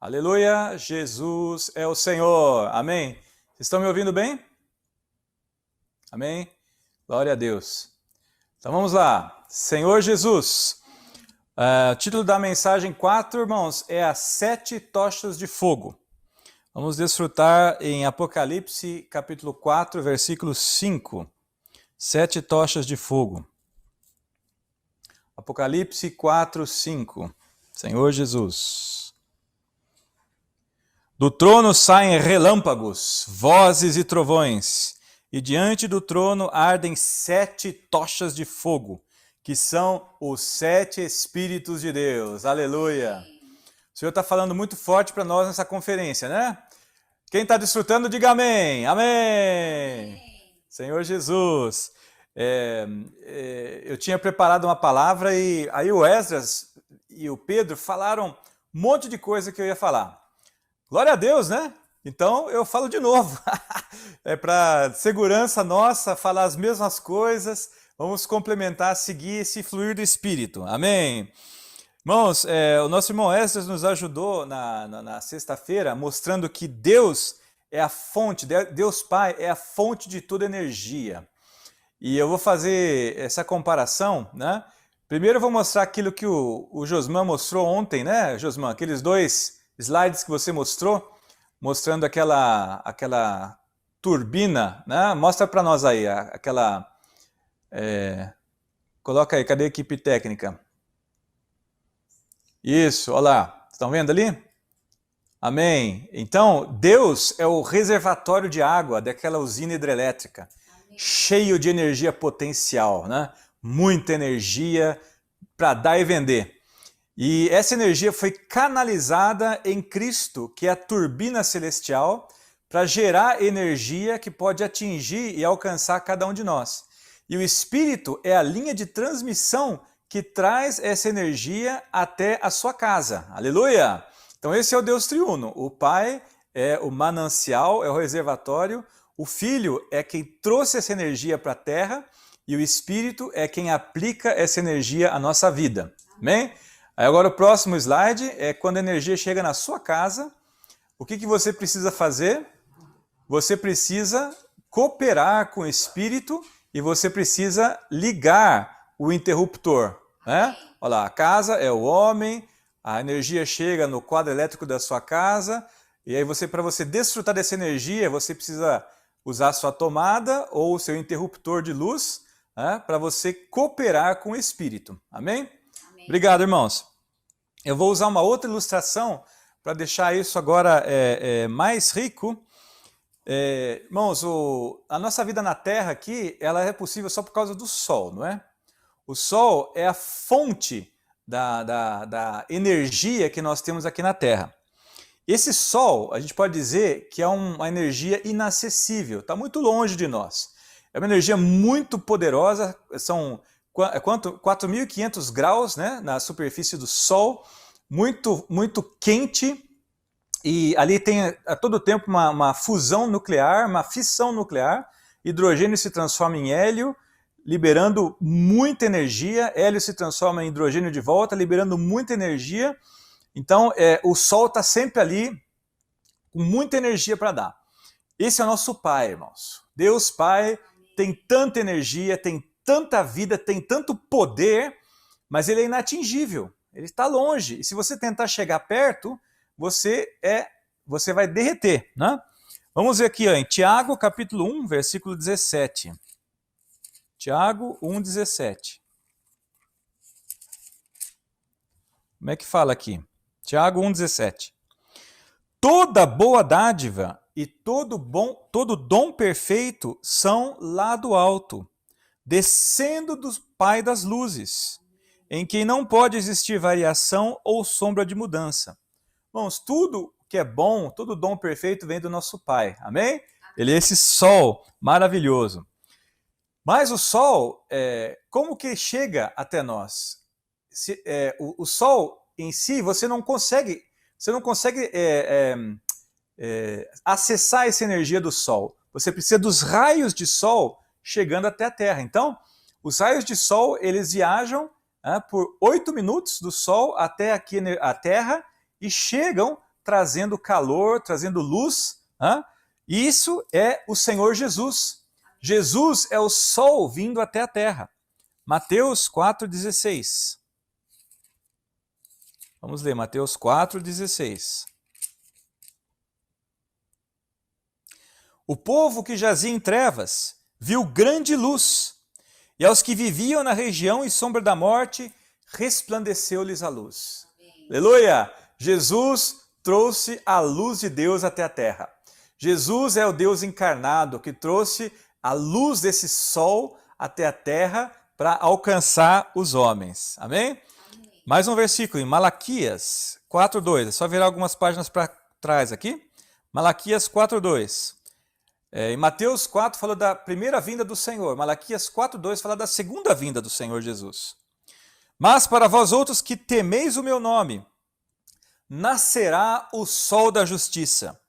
Aleluia, Jesus é o Senhor. Amém. Vocês estão me ouvindo bem? Amém. Glória a Deus. Então vamos lá. Senhor Jesus. O título da mensagem 4, irmãos, é as 7 tochas de fogo. Vamos desfrutar em Apocalipse, capítulo 4, versículo 5. 7 tochas de fogo. Apocalipse 4, 5. Senhor Jesus. Do trono saem relâmpagos, vozes e trovões, e diante do trono ardem 7 tochas de fogo, que são os 7 Espíritos de Deus. Aleluia! O Senhor está falando muito forte para nós nessa conferência, né? Quem está desfrutando, diga amém. Amém! Senhor Jesus. Eu tinha preparado uma palavra e aí o Esdras e o Pedro falaram um monte de coisa que eu ia falar. Glória a Deus, né? Então eu falo de novo. É para segurança nossa falar as mesmas coisas. Vamos complementar, seguir esse fluir do Espírito. Amém? Irmãos, o nosso irmão Esdras nos ajudou na sexta-feira, mostrando que Deus é a fonte, Deus Pai é a fonte de toda energia. E eu vou fazer essa comparação, né? Primeiro eu vou mostrar aquilo que o Josman mostrou ontem, né, Josman? Aqueles 2 slides que você mostrou, mostrando aquela turbina, né? Mostra para nós aí, aquela... coloca aí, cadê a equipe técnica? Isso, olha lá, estão vendo ali? Amém. Então, Deus é o reservatório de água daquela usina hidrelétrica, cheio de energia potencial, né? Muita energia para dar e vender. E essa energia foi canalizada em Cristo, que é a turbina celestial, para gerar energia que pode atingir e alcançar cada um de nós. E o Espírito é a linha de transmissão que traz essa energia até a sua casa. Aleluia! Então esse é o Deus triuno. O Pai é o manancial, é o reservatório. O Filho é quem trouxe essa energia para a terra. E o Espírito é quem aplica essa energia à nossa vida. Amém? Aí agora o próximo slide é quando a energia chega na sua casa, o que você precisa fazer? Você precisa cooperar com o Espírito e você precisa ligar o interruptor, né? Olha lá, a casa é o homem, a energia chega no quadro elétrico da sua casa, e aí para você desfrutar dessa energia, você precisa usar a sua tomada ou o seu interruptor de luz, né, para você cooperar com o Espírito. Amém? Amém? Obrigado, irmãos. Eu vou usar uma outra ilustração para deixar isso agora mais rico. Irmãos, a nossa vida na Terra aqui, ela é possível só por causa do Sol, não é? O Sol é a fonte da energia que nós temos aqui na Terra. Esse Sol, a gente pode dizer que é uma energia inacessível, está muito longe de nós. É uma energia muito poderosa, são 4.500 graus, né, na superfície do Sol, muito, muito quente, e ali tem a todo tempo uma fusão nuclear, uma fissão nuclear, hidrogênio se transforma em hélio, liberando muita energia, hélio se transforma em hidrogênio de volta, liberando muita energia. Então o Sol está sempre ali com muita energia para dar. Esse é o nosso Pai, irmãos. Deus Pai tem tanta energia, tem tanta vida, tem tanto poder, mas ele é inatingível, ele está longe. E se você tentar chegar perto, você vai derreter, né? Vamos ver aqui, ó, em Tiago, capítulo 1, versículo 17. Tiago 1, 17. Como é que fala aqui? Tiago 1, 17. Toda boa dádiva e todo dom perfeito são lá do alto, descendo do Pai das luzes, em quem não pode existir variação ou sombra de mudança. Irmãos, tudo que é bom, todo dom perfeito vem do nosso Pai, amém? Ele é esse sol maravilhoso. Mas o sol, como que chega até nós? O sol em si, você não consegue acessar essa energia do sol. Você precisa dos raios de sol chegando até a Terra. Então, os raios de sol, eles viajam por 8 minutos do sol até aqui a Terra e chegam trazendo calor, trazendo luz. Isso é o Senhor Jesus. Jesus é o sol vindo até a terra. Mateus 4,16. Vamos ler Mateus 4,16. O povo que jazia em trevas viu grande luz, e aos que viviam na região e sombra da morte, resplandeceu-lhes a luz. Amém. Aleluia! Jesus trouxe a luz de Deus até a terra. Jesus é o Deus encarnado que trouxe a luz desse sol até a terra para alcançar os homens. Amém? Amém. Mais um versículo em Malaquias 4:2. É só virar algumas páginas para trás aqui. Malaquias 4:2. Em Mateus 4 fala da primeira vinda do Senhor. Malaquias 4:2 fala da segunda vinda do Senhor Jesus. Mas para vós outros que temeis o meu nome, nascerá o sol da justiça,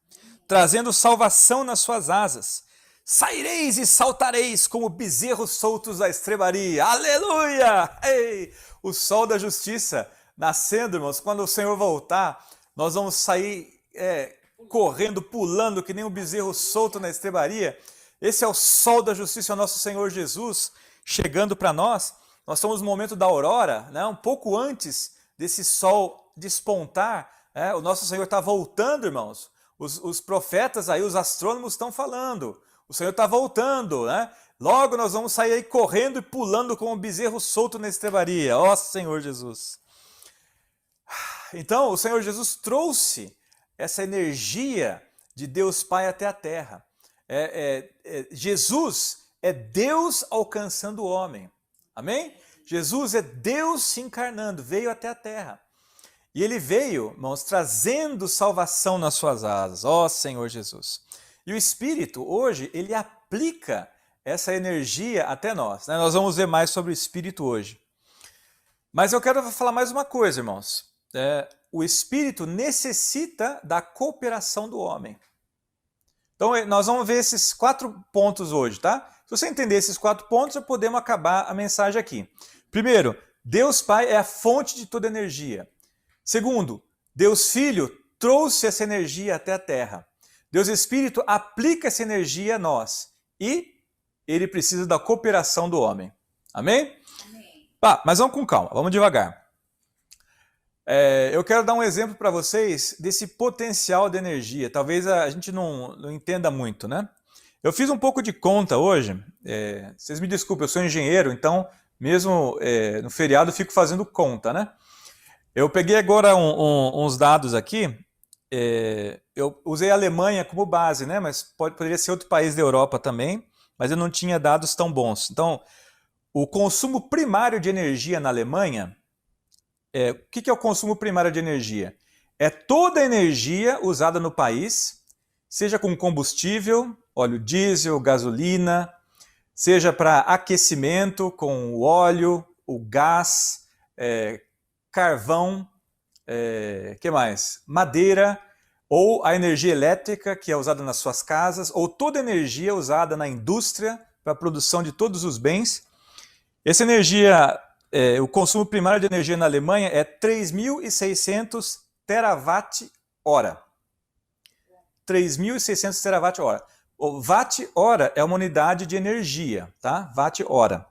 trazendo salvação nas suas asas. Saireis e saltareis como bezerros soltos da estrebaria. Aleluia! Ei! O sol da justiça nascendo, irmãos. Quando o Senhor voltar, nós vamos sair correndo, pulando, que nem um bezerro solto na estrebaria. Esse é o sol da justiça, é o nosso Senhor Jesus chegando para nós. Nós estamos no momento da aurora, né? Um pouco antes desse sol despontar. O nosso Senhor está voltando, irmãos. Os profetas aí, os astrônomos estão falando. O Senhor está voltando, né? Logo nós vamos sair aí correndo e pulando como um bezerro solto na estrebaria. Ó Senhor Jesus! Então, o Senhor Jesus trouxe essa energia de Deus Pai até a terra. Jesus é Deus alcançando o homem. Amém? Jesus é Deus se encarnando, veio até a terra. E ele veio, irmãos, trazendo salvação nas suas asas. Ó Senhor Jesus! E o Espírito, hoje, ele aplica essa energia até nós. Né? Nós vamos ver mais sobre o Espírito hoje. Mas eu quero falar mais uma coisa, irmãos. O Espírito necessita da cooperação do homem. Então, nós vamos ver esses 4 pontos hoje, tá? Se você entender esses 4 pontos, já podemos acabar a mensagem aqui. Primeiro, Deus Pai é a fonte de toda energia. Segundo, Deus Filho trouxe essa energia até a terra. Deus Espírito aplica essa energia a nós. E ele precisa da cooperação do homem. Amém? Amém. Mas vamos com calma, vamos devagar. Eu quero dar um exemplo para vocês desse potencial de energia. Talvez a gente não entenda muito, né? Eu fiz um pouco de conta hoje. Vocês me desculpem, eu sou engenheiro, então mesmo no feriado eu fico fazendo conta, né? Eu peguei agora uns dados aqui. Eu usei a Alemanha como base, né? Mas poderia ser outro país da Europa também, mas eu não tinha dados tão bons. Então, o consumo primário de energia na Alemanha, o que é o consumo primário de energia? É toda a energia usada no país, seja com combustível, óleo diesel, gasolina, seja para aquecimento com o óleo, o gás, carvão, que mais? Madeira, ou a energia elétrica que é usada nas suas casas, ou toda energia usada na indústria para a produção de todos os bens. Essa energia, o consumo primário de energia na Alemanha é 3.600 terawatt-hora. 3.600 terawatt-hora. O watt-hora é uma unidade de energia, tá? Watt-hora.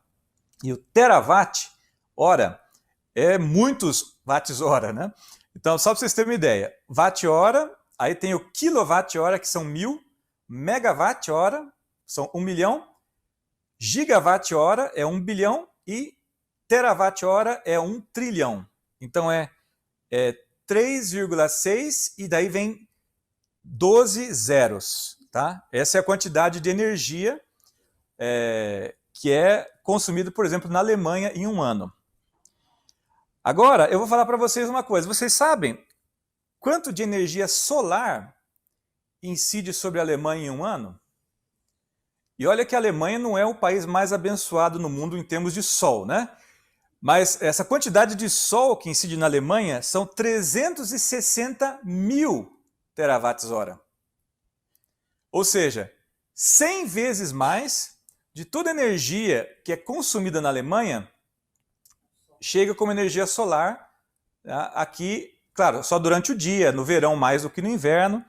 E o terawatt-hora é muitos watts-hora, né? Então, só para vocês terem uma ideia, watt-hora, aí tem o quilowatt-hora, que são 1.000, megawatt-hora, são 1 milhão, gigawatt-hora é 1 bilhão e terawatt-hora é 1 trilhão. Então, 3,6 e daí vem 12 zeros, tá? Essa é a quantidade de energia que é consumida, por exemplo, na Alemanha em um ano. Agora, eu vou falar para vocês uma coisa. Vocês sabem quanto de energia solar incide sobre a Alemanha em um ano? E olha que a Alemanha não é o país mais abençoado no mundo em termos de sol, né? Mas essa quantidade de sol que incide na Alemanha são 360 mil terawatts-hora. Ou seja, 100 vezes mais de toda a energia que é consumida na Alemanha chega como energia solar, tá, aqui claro, só durante o dia, no verão mais do que no inverno,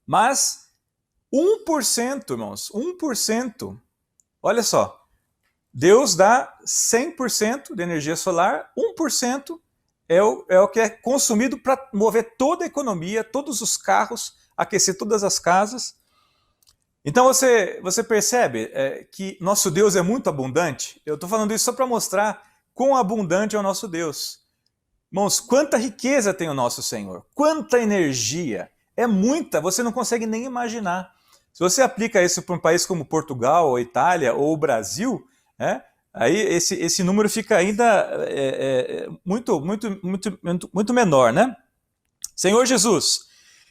mas 1%, irmãos, 1%. Olha só, Deus dá 100% de energia solar, 1% é o que é consumido para mover toda a economia, todos os carros, aquecer todas as casas. Então você percebe que nosso Deus é muito abundante? Eu estou falando isso só para mostrar quão abundante é o nosso Deus. Irmãos, quanta riqueza tem o nosso Senhor, quanta energia, é muita, você não consegue nem imaginar. Se você aplica isso para um país como Portugal, ou Itália, ou o Brasil, aí esse número fica ainda muito menor, né? Senhor Jesus,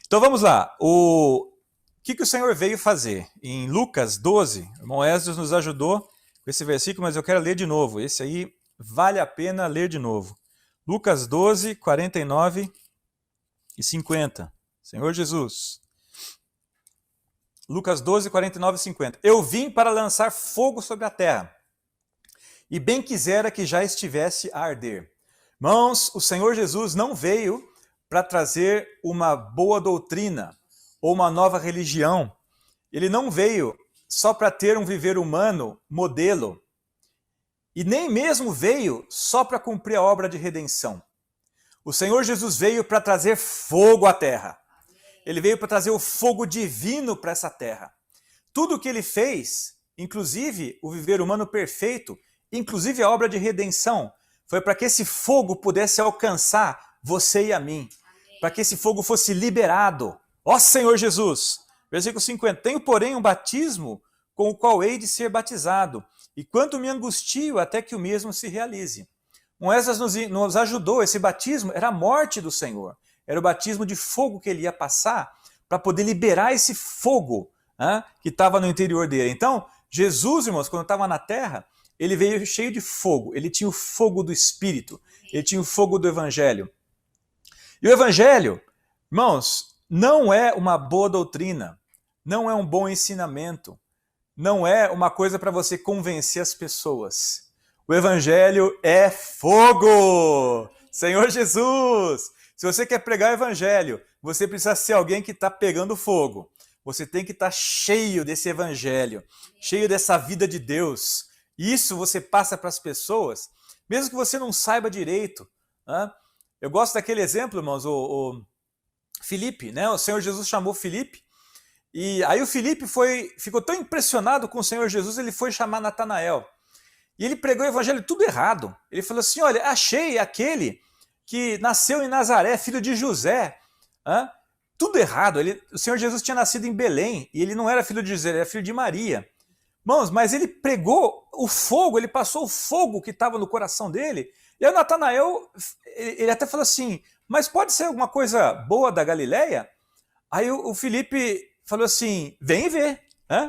então vamos lá, o que o Senhor veio fazer? Em Lucas 12, o irmão Esdras nos ajudou com esse versículo, mas eu quero ler de novo, esse aí vale a pena ler de novo. Lucas 12, 49 e 50. Senhor Jesus. Lucas 12, 49 e 50. Eu vim para lançar fogo sobre a terra, e bem quisera que já estivesse a arder. Irmãos, o Senhor Jesus não veio para trazer uma boa doutrina ou uma nova religião. Ele não veio só para ter um viver humano modelo. E nem mesmo veio só para cumprir a obra de redenção. O Senhor Jesus veio para trazer fogo à terra. Ele veio para trazer o fogo divino para essa terra. Tudo o que ele fez, inclusive o viver humano perfeito, inclusive a obra de redenção, foi para que esse fogo pudesse alcançar você e a mim. Para que esse fogo fosse liberado. Ó Senhor Jesus! Versículo 50. Tenho, porém, um batismo com o qual hei de ser batizado, e quanto me angustio até que o mesmo se realize. Moisés nos ajudou, esse batismo era a morte do Senhor, era o batismo de fogo que ele ia passar para poder liberar esse fogo que estava no interior dele. Então, Jesus, irmãos, quando estava na terra, ele veio cheio de fogo, ele tinha o fogo do Espírito, ele tinha o fogo do Evangelho. E o Evangelho, irmãos, não é uma boa doutrina, não é um bom ensinamento, não é uma coisa para você convencer as pessoas. O Evangelho é fogo! Senhor Jesus! Se você quer pregar o Evangelho, você precisa ser alguém que está pegando fogo. Você tem que estar cheio desse Evangelho, cheio dessa vida de Deus. Isso você passa para as pessoas, mesmo que você não saiba direito. Eu gosto daquele exemplo, irmãos, o Filipe, né? O Senhor Jesus chamou Filipe, e aí o Filipe ficou tão impressionado com o Senhor Jesus, ele foi chamar Natanael. E ele pregou o evangelho tudo errado. Ele falou assim, olha, achei aquele que nasceu em Nazaré, filho de José. Tudo errado. O Senhor Jesus tinha nascido em Belém, e ele não era filho de José, ele era filho de Maria. Irmãos, mas ele pregou o fogo, ele passou o fogo que estava no coração dele. E aí o Natanael, ele até falou assim, mas pode ser alguma coisa boa da Galileia? Aí o Filipe falou assim, vem ver,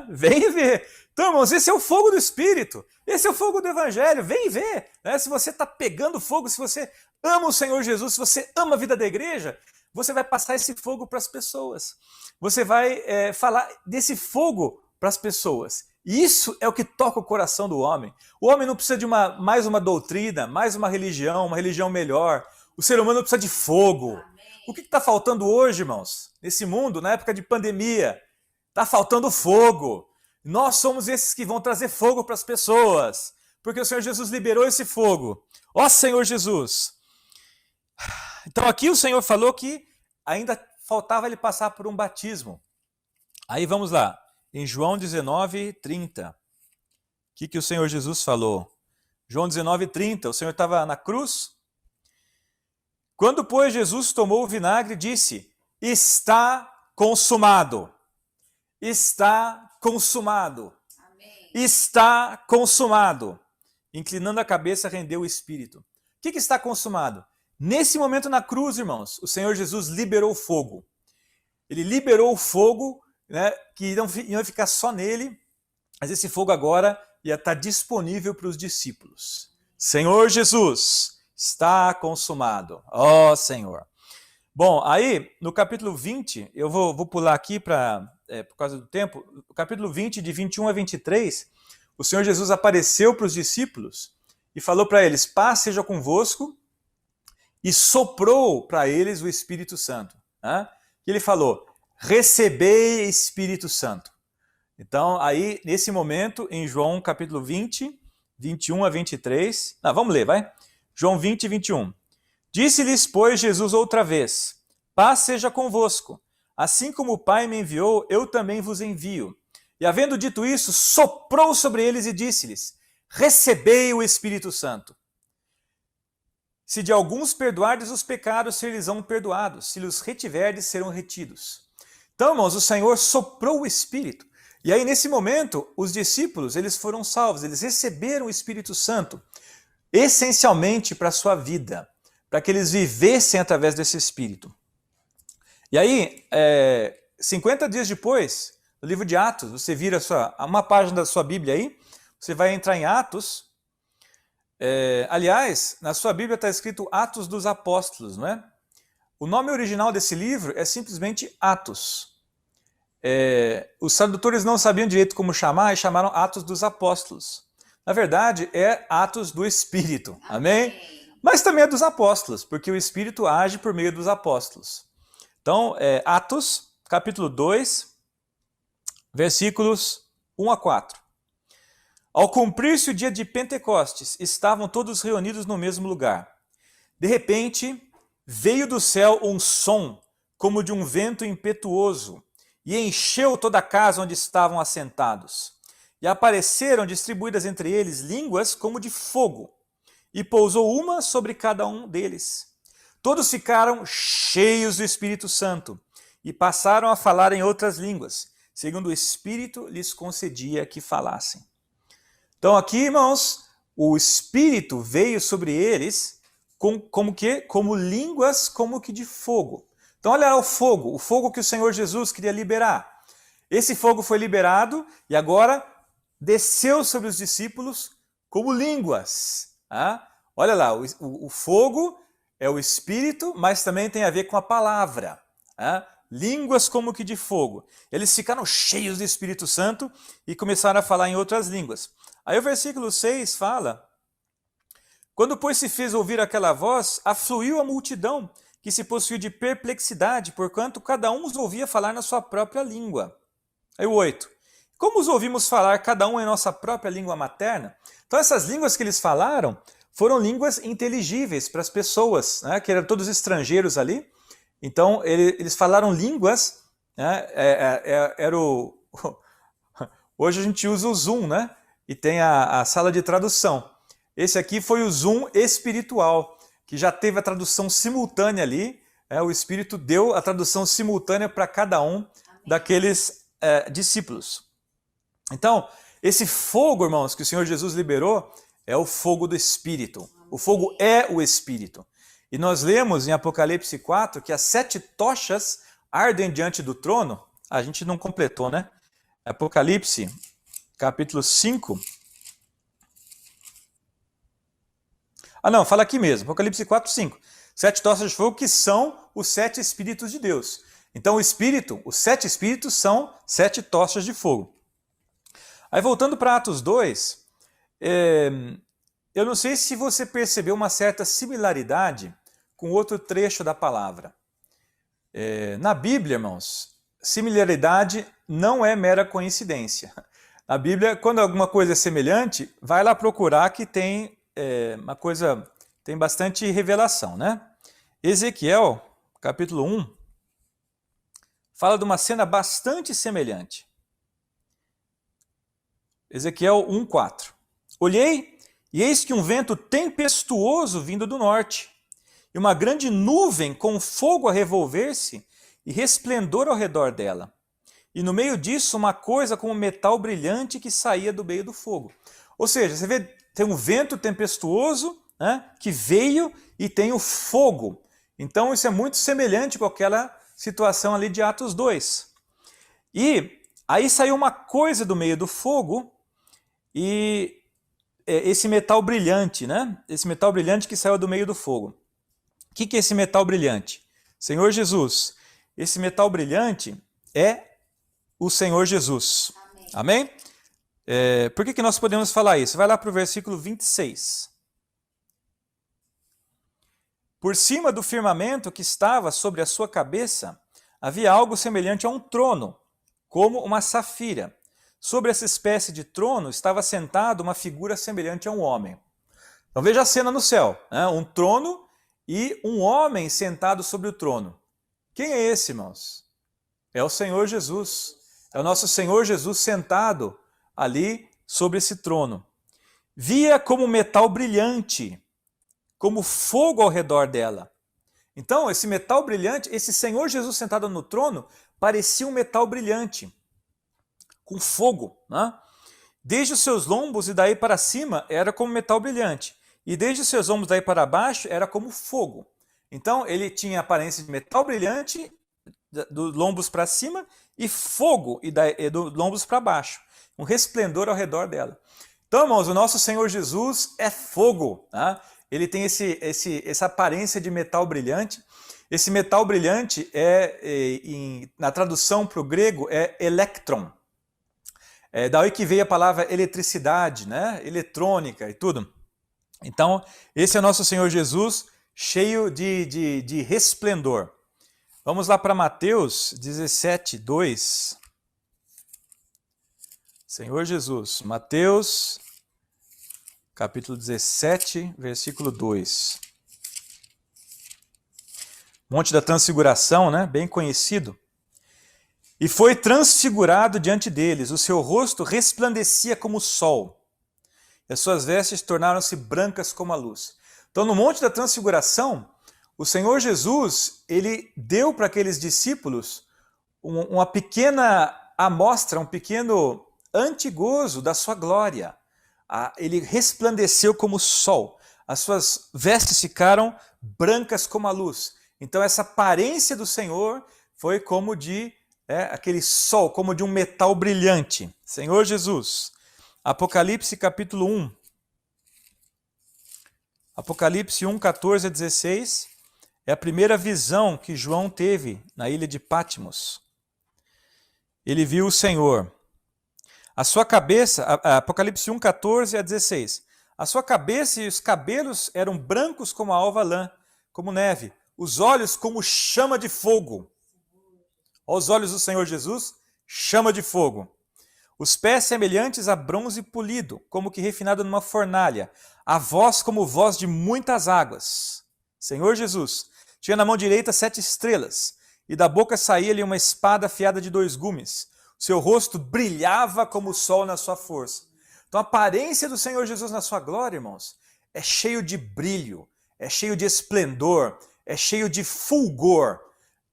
vem ver. Então, irmãos, esse é o fogo do Espírito, esse é o fogo do Evangelho, vem ver. Se você está pegando fogo, se você ama o Senhor Jesus, se você ama a vida da igreja, você vai passar esse fogo para as pessoas. Você vai falar desse fogo para as pessoas. E isso é o que toca o coração do homem. O homem não precisa de mais uma doutrina, mais uma religião melhor. O ser humano precisa de fogo. Amém. O que está faltando hoje, irmãos? Nesse mundo, na época de pandemia, está faltando fogo. Nós somos esses que vão trazer fogo para as pessoas, porque o Senhor Jesus liberou esse fogo. Ó Senhor Jesus! Então aqui o Senhor falou que ainda faltava ele passar por um batismo. Aí vamos lá, em João 19, 30. O que o Senhor Jesus falou? João 19, 30, o Senhor estava na cruz. Quando, pois, Jesus tomou o vinagre, disse, está consumado. Está consumado. Amém. Está consumado. Inclinando a cabeça, rendeu o espírito. O que está consumado? Nesse momento na cruz, irmãos, o Senhor Jesus liberou o fogo. Ele liberou o fogo, que não ia ficar só nele, mas esse fogo agora ia estar disponível para os discípulos. Senhor Jesus, está consumado. Ó Senhor. Bom, aí no capítulo 20, eu vou pular aqui por causa do tempo, o capítulo 20, de 21 a 23, o Senhor Jesus apareceu para os discípulos e falou para eles, paz seja convosco, e soprou para eles o Espírito Santo. Né? Ele falou, recebei Espírito Santo. Então, aí, nesse momento, em João capítulo 20, 21 a 23... Não, vamos ler, vai? João 20, 21. Disse-lhes, pois, Jesus outra vez, paz seja convosco. Assim como o Pai me enviou, eu também vos envio. E havendo dito isso, soprou sobre eles e disse-lhes, recebei o Espírito Santo. Se de alguns perdoardes os pecados, ser-lhes-ão perdoados. Se os retiverdes, serão retidos. Então, irmãos, o Senhor soprou o Espírito. E aí, nesse momento, os discípulos, eles foram salvos, eles receberam o Espírito Santo, essencialmente para a sua vida, para que eles vivessem através desse Espírito. E aí, 50 dias depois, no livro de Atos, você vira uma página da sua Bíblia aí, você vai entrar em Atos. Aliás, na sua Bíblia está escrito Atos dos Apóstolos, não é? O nome original desse livro é simplesmente Atos. Os tradutores não sabiam direito como chamar e chamaram Atos dos Apóstolos. Na verdade, é Atos do Espírito, amém? Mas também é dos apóstolos, porque o Espírito age por meio dos apóstolos. Então, Atos, capítulo 2, versículos 1 a 4. Ao cumprir-se o dia de Pentecostes, estavam todos reunidos no mesmo lugar. De repente, veio do céu um som, como de um vento impetuoso, e encheu toda a casa onde estavam assentados. E apareceram distribuídas entre eles línguas como de fogo, e pousou uma sobre cada um deles. Todos ficaram cheios do Espírito Santo, e passaram a falar em outras línguas, segundo o Espírito lhes concedia que falassem. Então aqui, irmãos, o Espírito veio sobre eles como línguas como que de fogo. Então olha lá o fogo que o Senhor Jesus queria liberar. Esse fogo foi liberado e agora desceu sobre os discípulos como línguas. Olha lá, o fogo é o Espírito, mas também tem a ver com a palavra. Línguas como que de fogo. Eles ficaram cheios do Espírito Santo e começaram a falar em outras línguas. Aí o versículo 6 fala, quando pois se fez ouvir aquela voz, afluiu a multidão, que se possuiu de perplexidade, porquanto cada um os ouvia falar na sua própria língua. Aí o 8. Como os ouvimos falar cada um em nossa própria língua materna? Então essas línguas que eles falaram foram línguas inteligíveis para as pessoas, né, que eram todos estrangeiros ali. Então eles falaram línguas, né, hoje a gente usa o Zoom, né? E tem a sala de tradução. Esse aqui foi o Zoom espiritual, que já teve a tradução simultânea ali. O Espírito deu a tradução simultânea para cada um daqueles discípulos. Então, esse fogo, irmãos, que o Senhor Jesus liberou, é o fogo do Espírito. O fogo é o Espírito. E nós lemos em Apocalipse 4 que as 7 tochas ardem diante do trono. A gente não completou, né? Apocalipse, capítulo 5. Não, fala aqui mesmo, Apocalipse 4, 5. 7 tochas de fogo que são os 7 Espíritos de Deus. Então o Espírito, os 7 Espíritos são 7 tochas de fogo. Aí voltando para Atos 2, eu não sei se você percebeu uma certa similaridade com outro trecho da palavra. Na Bíblia, irmãos, similaridade não é mera coincidência. Na Bíblia, quando alguma coisa é semelhante, vai lá procurar que tem uma coisa, tem bastante revelação, né? Ezequiel, capítulo 1, fala de uma cena bastante semelhante. Ezequiel 1, 4. Olhei, e eis que um vento tempestuoso vindo do norte, e uma grande nuvem com fogo a revolver-se e resplendor ao redor dela. E no meio disso uma coisa como metal brilhante que saía do meio do fogo. Ou seja, você vê, tem um vento tempestuoso, né, que veio e tem o fogo. Então isso é muito semelhante com aquela situação ali de Atos 2. E aí saiu uma coisa do meio do fogo e esse metal brilhante, né? Esse metal brilhante que saiu do meio do fogo. O que é esse metal brilhante? Senhor Jesus. Esse metal brilhante é o Senhor Jesus. Amém? Por que nós podemos falar isso? Vai lá para o versículo 26. Por cima do firmamento que estava sobre a sua cabeça, havia algo semelhante a um trono, como uma safira. Sobre essa espécie de trono estava sentado uma figura semelhante a um homem. Então veja a cena no céu, né? Um trono e um homem sentado sobre o trono. Quem é esse, irmãos? É o Senhor Jesus. É o nosso Senhor Jesus sentado ali sobre esse trono. Via como metal brilhante, como fogo ao redor dela. Então, esse metal brilhante, esse Senhor Jesus sentado no trono, parecia um metal brilhante, com fogo, né? Desde os seus lombos e daí para cima era como metal brilhante, e desde os seus ombros daí para baixo era como fogo. Então, ele tinha aparência de metal brilhante, dos lombos para cima, e fogo e dos lombos para baixo, um resplendor ao redor dela. Então, irmãos, o nosso Senhor Jesus é fogo, tá? Ele tem essa aparência de metal brilhante. Esse metal brilhante, na tradução para o grego, é electron. Daí que veio a palavra eletricidade, né? Eletrônica e tudo. Então, esse é o nosso Senhor Jesus, cheio de resplendor. Vamos lá para Mateus 17, 2. Senhor Jesus, Mateus, capítulo 17, versículo 2. Monte da Transfiguração, né? Bem conhecido. E foi transfigurado diante deles, o seu rosto resplandecia como o sol, e as suas vestes tornaram-se brancas como a luz. Então, no Monte da Transfiguração, o Senhor Jesus, ele deu para aqueles discípulos uma pequena amostra, um pequeno antigozo da sua glória. Ele resplandeceu como o sol, as suas vestes ficaram brancas como a luz. Então, essa aparência do Senhor foi como de aquele sol, como de um metal brilhante. Senhor Jesus. Apocalipse capítulo 1. Apocalipse 1, 14 a 16. É a primeira visão que João teve na ilha de Patmos. Ele viu o Senhor. A sua cabeça, Apocalipse 1, 14 a 16. A sua cabeça e os cabelos eram brancos como a alva lã, como neve. Os olhos como chama de fogo. Aos olhos do Senhor Jesus, chama de fogo. Os pés semelhantes a bronze polido, como que refinado numa fornalha. A voz como voz de muitas águas. Senhor Jesus, tinha na mão direita 7 estrelas, e da boca saía-lhe uma espada afiada de 2 gumes. Seu rosto brilhava como o sol na sua força. Então a aparência do Senhor Jesus na sua glória, irmãos, é cheio de brilho, é cheio de esplendor, é cheio de fulgor.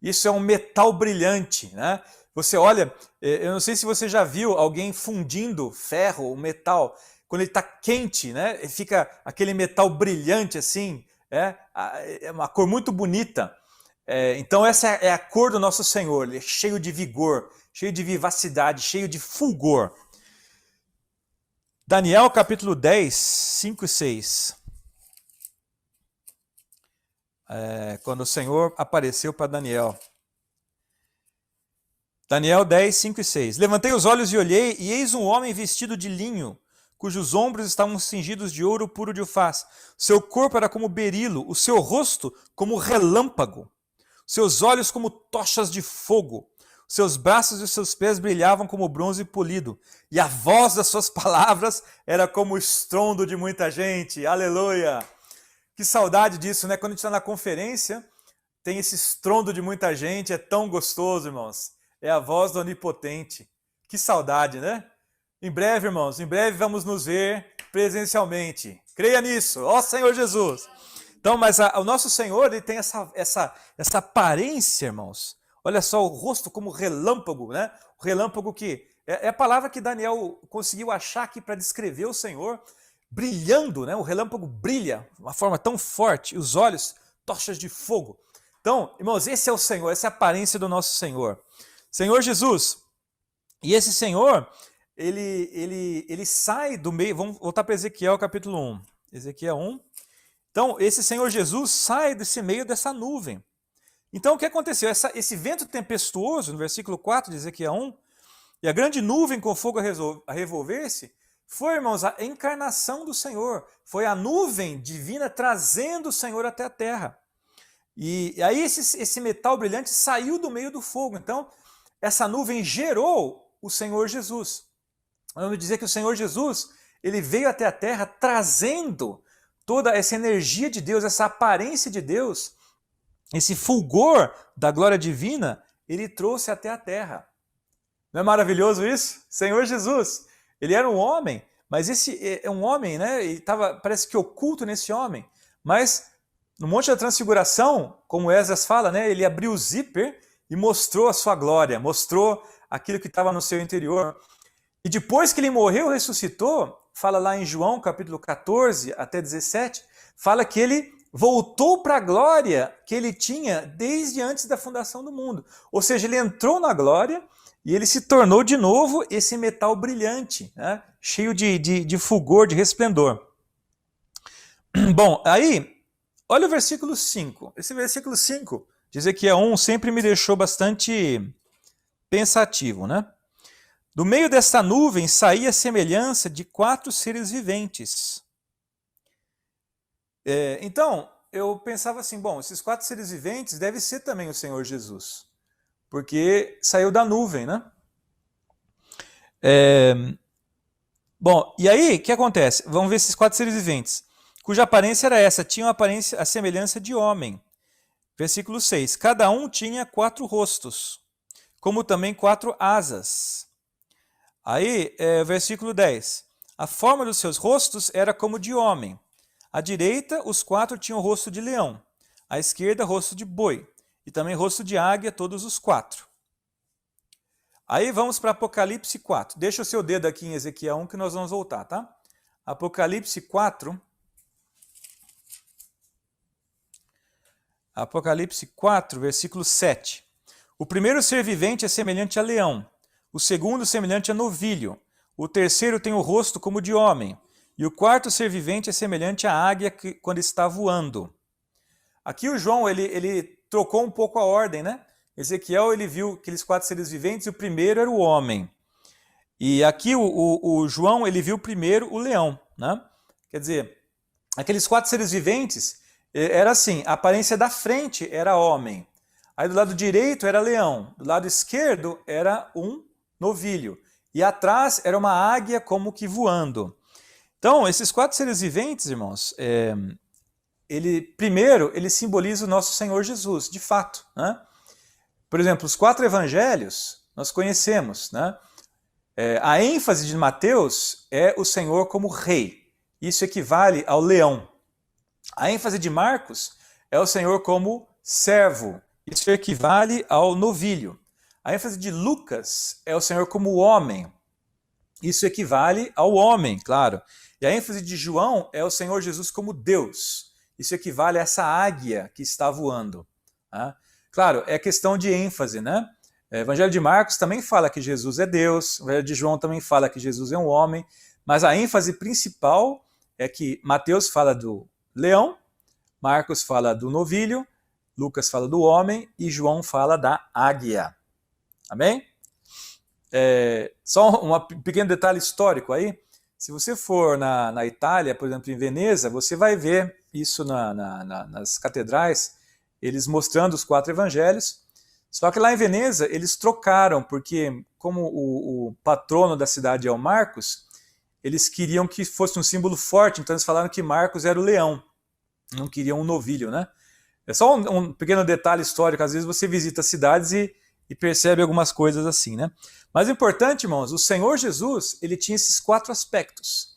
Isso é um metal brilhante, né? Você olha, eu não sei se você já viu alguém fundindo ferro, o metal, quando ele está quente, né? Fica aquele metal brilhante assim, é uma cor muito bonita. Então essa é a cor do nosso Senhor, ele é cheio de vigor, cheio de vivacidade, cheio de fulgor. Daniel capítulo 10, 5 e 6. Quando o Senhor apareceu para Daniel. Daniel 10, 5 e 6. Levantei os olhos e olhei, e eis um homem vestido de linho, cujos ombros estavam cingidos de ouro puro de Ufaz. Seu corpo era como berilo, o seu rosto como relâmpago, seus olhos como tochas de fogo, seus braços e os seus pés brilhavam como bronze polido, e a voz das suas palavras era como o estrondo de muita gente. Aleluia! Que saudade disso, né? Quando a gente está na conferência, tem esse estrondo de muita gente, é tão gostoso, irmãos. É a voz do Onipotente. Que saudade, né? Em breve, irmãos, em breve vamos nos ver presencialmente. Creia nisso, ó Senhor Jesus. Então, mas o nosso Senhor, ele tem essa aparência, irmãos. Olha só, o rosto como relâmpago, né? O relâmpago que é a palavra que Daniel conseguiu achar aqui para descrever o Senhor, brilhando, né? O relâmpago brilha de uma forma tão forte, os olhos, tochas de fogo. Então, irmãos, esse é o Senhor, essa é a aparência do nosso Senhor. Senhor Jesus. E esse Senhor, ele sai do meio, vamos voltar para Ezequiel capítulo 1. Ezequiel 1. Então, esse Senhor Jesus sai desse meio dessa nuvem. Então, o que aconteceu? Esse vento tempestuoso, no versículo 4 de Ezequiel 1, e a grande nuvem com fogo a revolver-se, foi, irmãos, a encarnação do Senhor. Foi a nuvem divina trazendo o Senhor até a terra. E aí esse metal brilhante saiu do meio do fogo. Então, essa nuvem gerou o Senhor Jesus. Vamos dizer que o Senhor Jesus, ele veio até a terra trazendo toda essa energia de Deus, essa aparência de Deus, esse fulgor da glória divina, ele trouxe até a terra. Não é maravilhoso isso? Senhor Jesus, ele era um homem, mas esse é um homem, né? Ele estava, parece que oculto nesse homem, mas no Monte da Transfiguração, como Esdras fala, né? Ele abriu o zíper e mostrou a sua glória, mostrou aquilo que estava no seu interior. E depois que ele morreu, ressuscitou, fala lá em João, capítulo 14 até 17, fala que ele voltou para a glória que ele tinha desde antes da fundação do mundo. Ou seja, ele entrou na glória e ele se tornou de novo esse metal brilhante, né? Cheio de fulgor, de resplendor. Bom, aí, olha o versículo 5. Esse versículo 5, de Ezequiel 1, sempre me deixou bastante pensativo, né? Do meio desta nuvem saía a semelhança de 4 seres viventes. Então, eu pensava assim, bom, esses 4 seres viventes devem ser também o Senhor Jesus, porque saiu da nuvem, né? Bom, e aí, o que acontece? Vamos ver esses 4 seres viventes, cuja aparência era essa, tinham a semelhança de homem. Versículo 6, cada um tinha 4 rostos, como também 4 asas. Aí, versículo 10. A forma dos seus rostos era como de homem. À direita, os 4 tinham rosto de leão. À esquerda, rosto de boi. E também rosto de águia, todos os 4. Aí vamos para Apocalipse 4. Deixa o seu dedo aqui em Ezequiel 1 que nós vamos voltar, tá? Apocalipse 4. Apocalipse 4, versículo 7. O primeiro ser vivente é semelhante a leão. O segundo semelhante a novilho, o terceiro tem o rosto como de homem, e o quarto ser vivente é semelhante à águia quando está voando. Aqui o João, ele trocou um pouco a ordem, né? Ezequiel, ele viu aqueles 4 seres viventes e o primeiro era o homem. E aqui o João, ele viu primeiro o leão, né? Quer dizer, aqueles 4 seres viventes, era assim, a aparência da frente era homem, aí do lado direito era leão, do lado esquerdo era um novilho. E atrás era uma águia como que voando. Então, esses 4 seres viventes, irmãos, primeiro, ele simboliza o nosso Senhor Jesus, de fato, né? Por exemplo, os 4 evangelhos, nós conhecemos, né? A ênfase de Mateus é o Senhor como rei. Isso equivale ao leão. A ênfase de Marcos é o Senhor como servo. Isso equivale ao novilho. A ênfase de Lucas é o Senhor como homem. Isso equivale ao homem, claro. E a ênfase de João é o Senhor Jesus como Deus. Isso equivale a essa águia que está voando. Tá? Claro, é questão de ênfase, né? O Evangelho de Marcos também fala que Jesus é Deus, o Evangelho de João também fala que Jesus é um homem, mas a ênfase principal é que Mateus fala do leão, Marcos fala do novilho, Lucas fala do homem e João fala da águia. Amém? Só um pequeno detalhe histórico aí. Se você for na Itália, por exemplo, em Veneza, você vai ver isso nas catedrais, eles mostrando os 4 evangelhos. Só que lá em Veneza, eles trocaram, porque como o patrono da cidade é o Marcos, eles queriam que fosse um símbolo forte, então eles falaram que Marcos era o leão, não queriam um novilho, né? É só um pequeno detalhe histórico, às vezes você visita cidades e percebe algumas coisas assim, né? Mas o importante, irmãos, o Senhor Jesus, ele tinha esses 4 aspectos.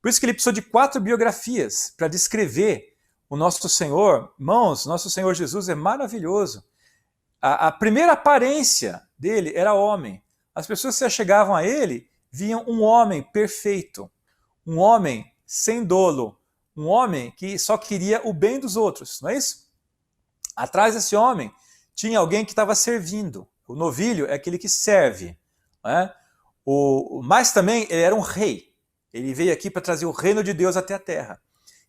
Por isso que ele precisou de 4 biografias para descrever o nosso Senhor. Irmãos, nosso Senhor Jesus é maravilhoso. A primeira aparência dele era homem. As pessoas que se achegavam a ele viam um homem perfeito, um homem sem dolo, um homem que só queria o bem dos outros, não é isso? Atrás desse homem tinha alguém que estava servindo. O novilho é aquele que serve. Né? Mas também ele era um rei. Ele veio aqui para trazer o reino de Deus até a terra.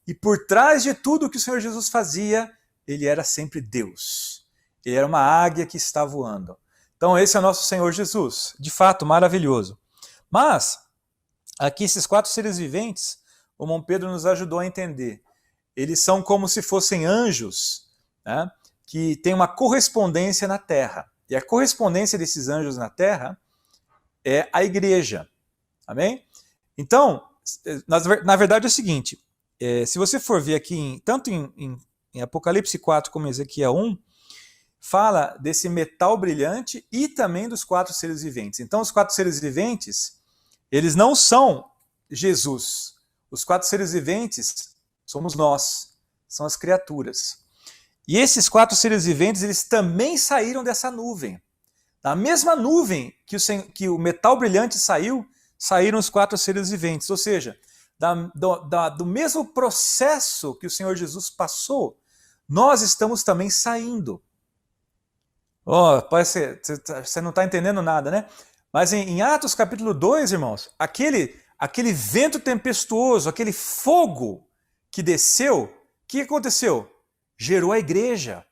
E por trás de tudo que o Senhor Jesus fazia, ele era sempre Deus. Ele era uma águia que está voando. Então esse é o nosso Senhor Jesus. De fato, maravilhoso. Mas, aqui esses 4 seres viventes, o irmão Pedro nos ajudou a entender. Eles são como se fossem anjos, né? que tem uma correspondência na terra. E a correspondência desses anjos na terra é a igreja. Amém? Então, na verdade é o seguinte, se você for ver aqui, tanto em Apocalipse 4 como em Ezequiel 1, fala desse metal brilhante e também dos 4 seres viventes. Então, os 4 seres viventes, eles não são Jesus. Os 4 seres viventes somos nós, são as criaturas. E esses 4 seres viventes, eles também saíram dessa nuvem. Da mesma nuvem que o metal brilhante saiu, saíram os 4 seres viventes. Ou seja, do mesmo processo que o Senhor Jesus passou, nós estamos também saindo. Oh, parece você não está entendendo nada, né? Mas em Atos capítulo 2, irmãos, aquele vento tempestuoso, aquele fogo que desceu, o que aconteceu? Gerou a igreja.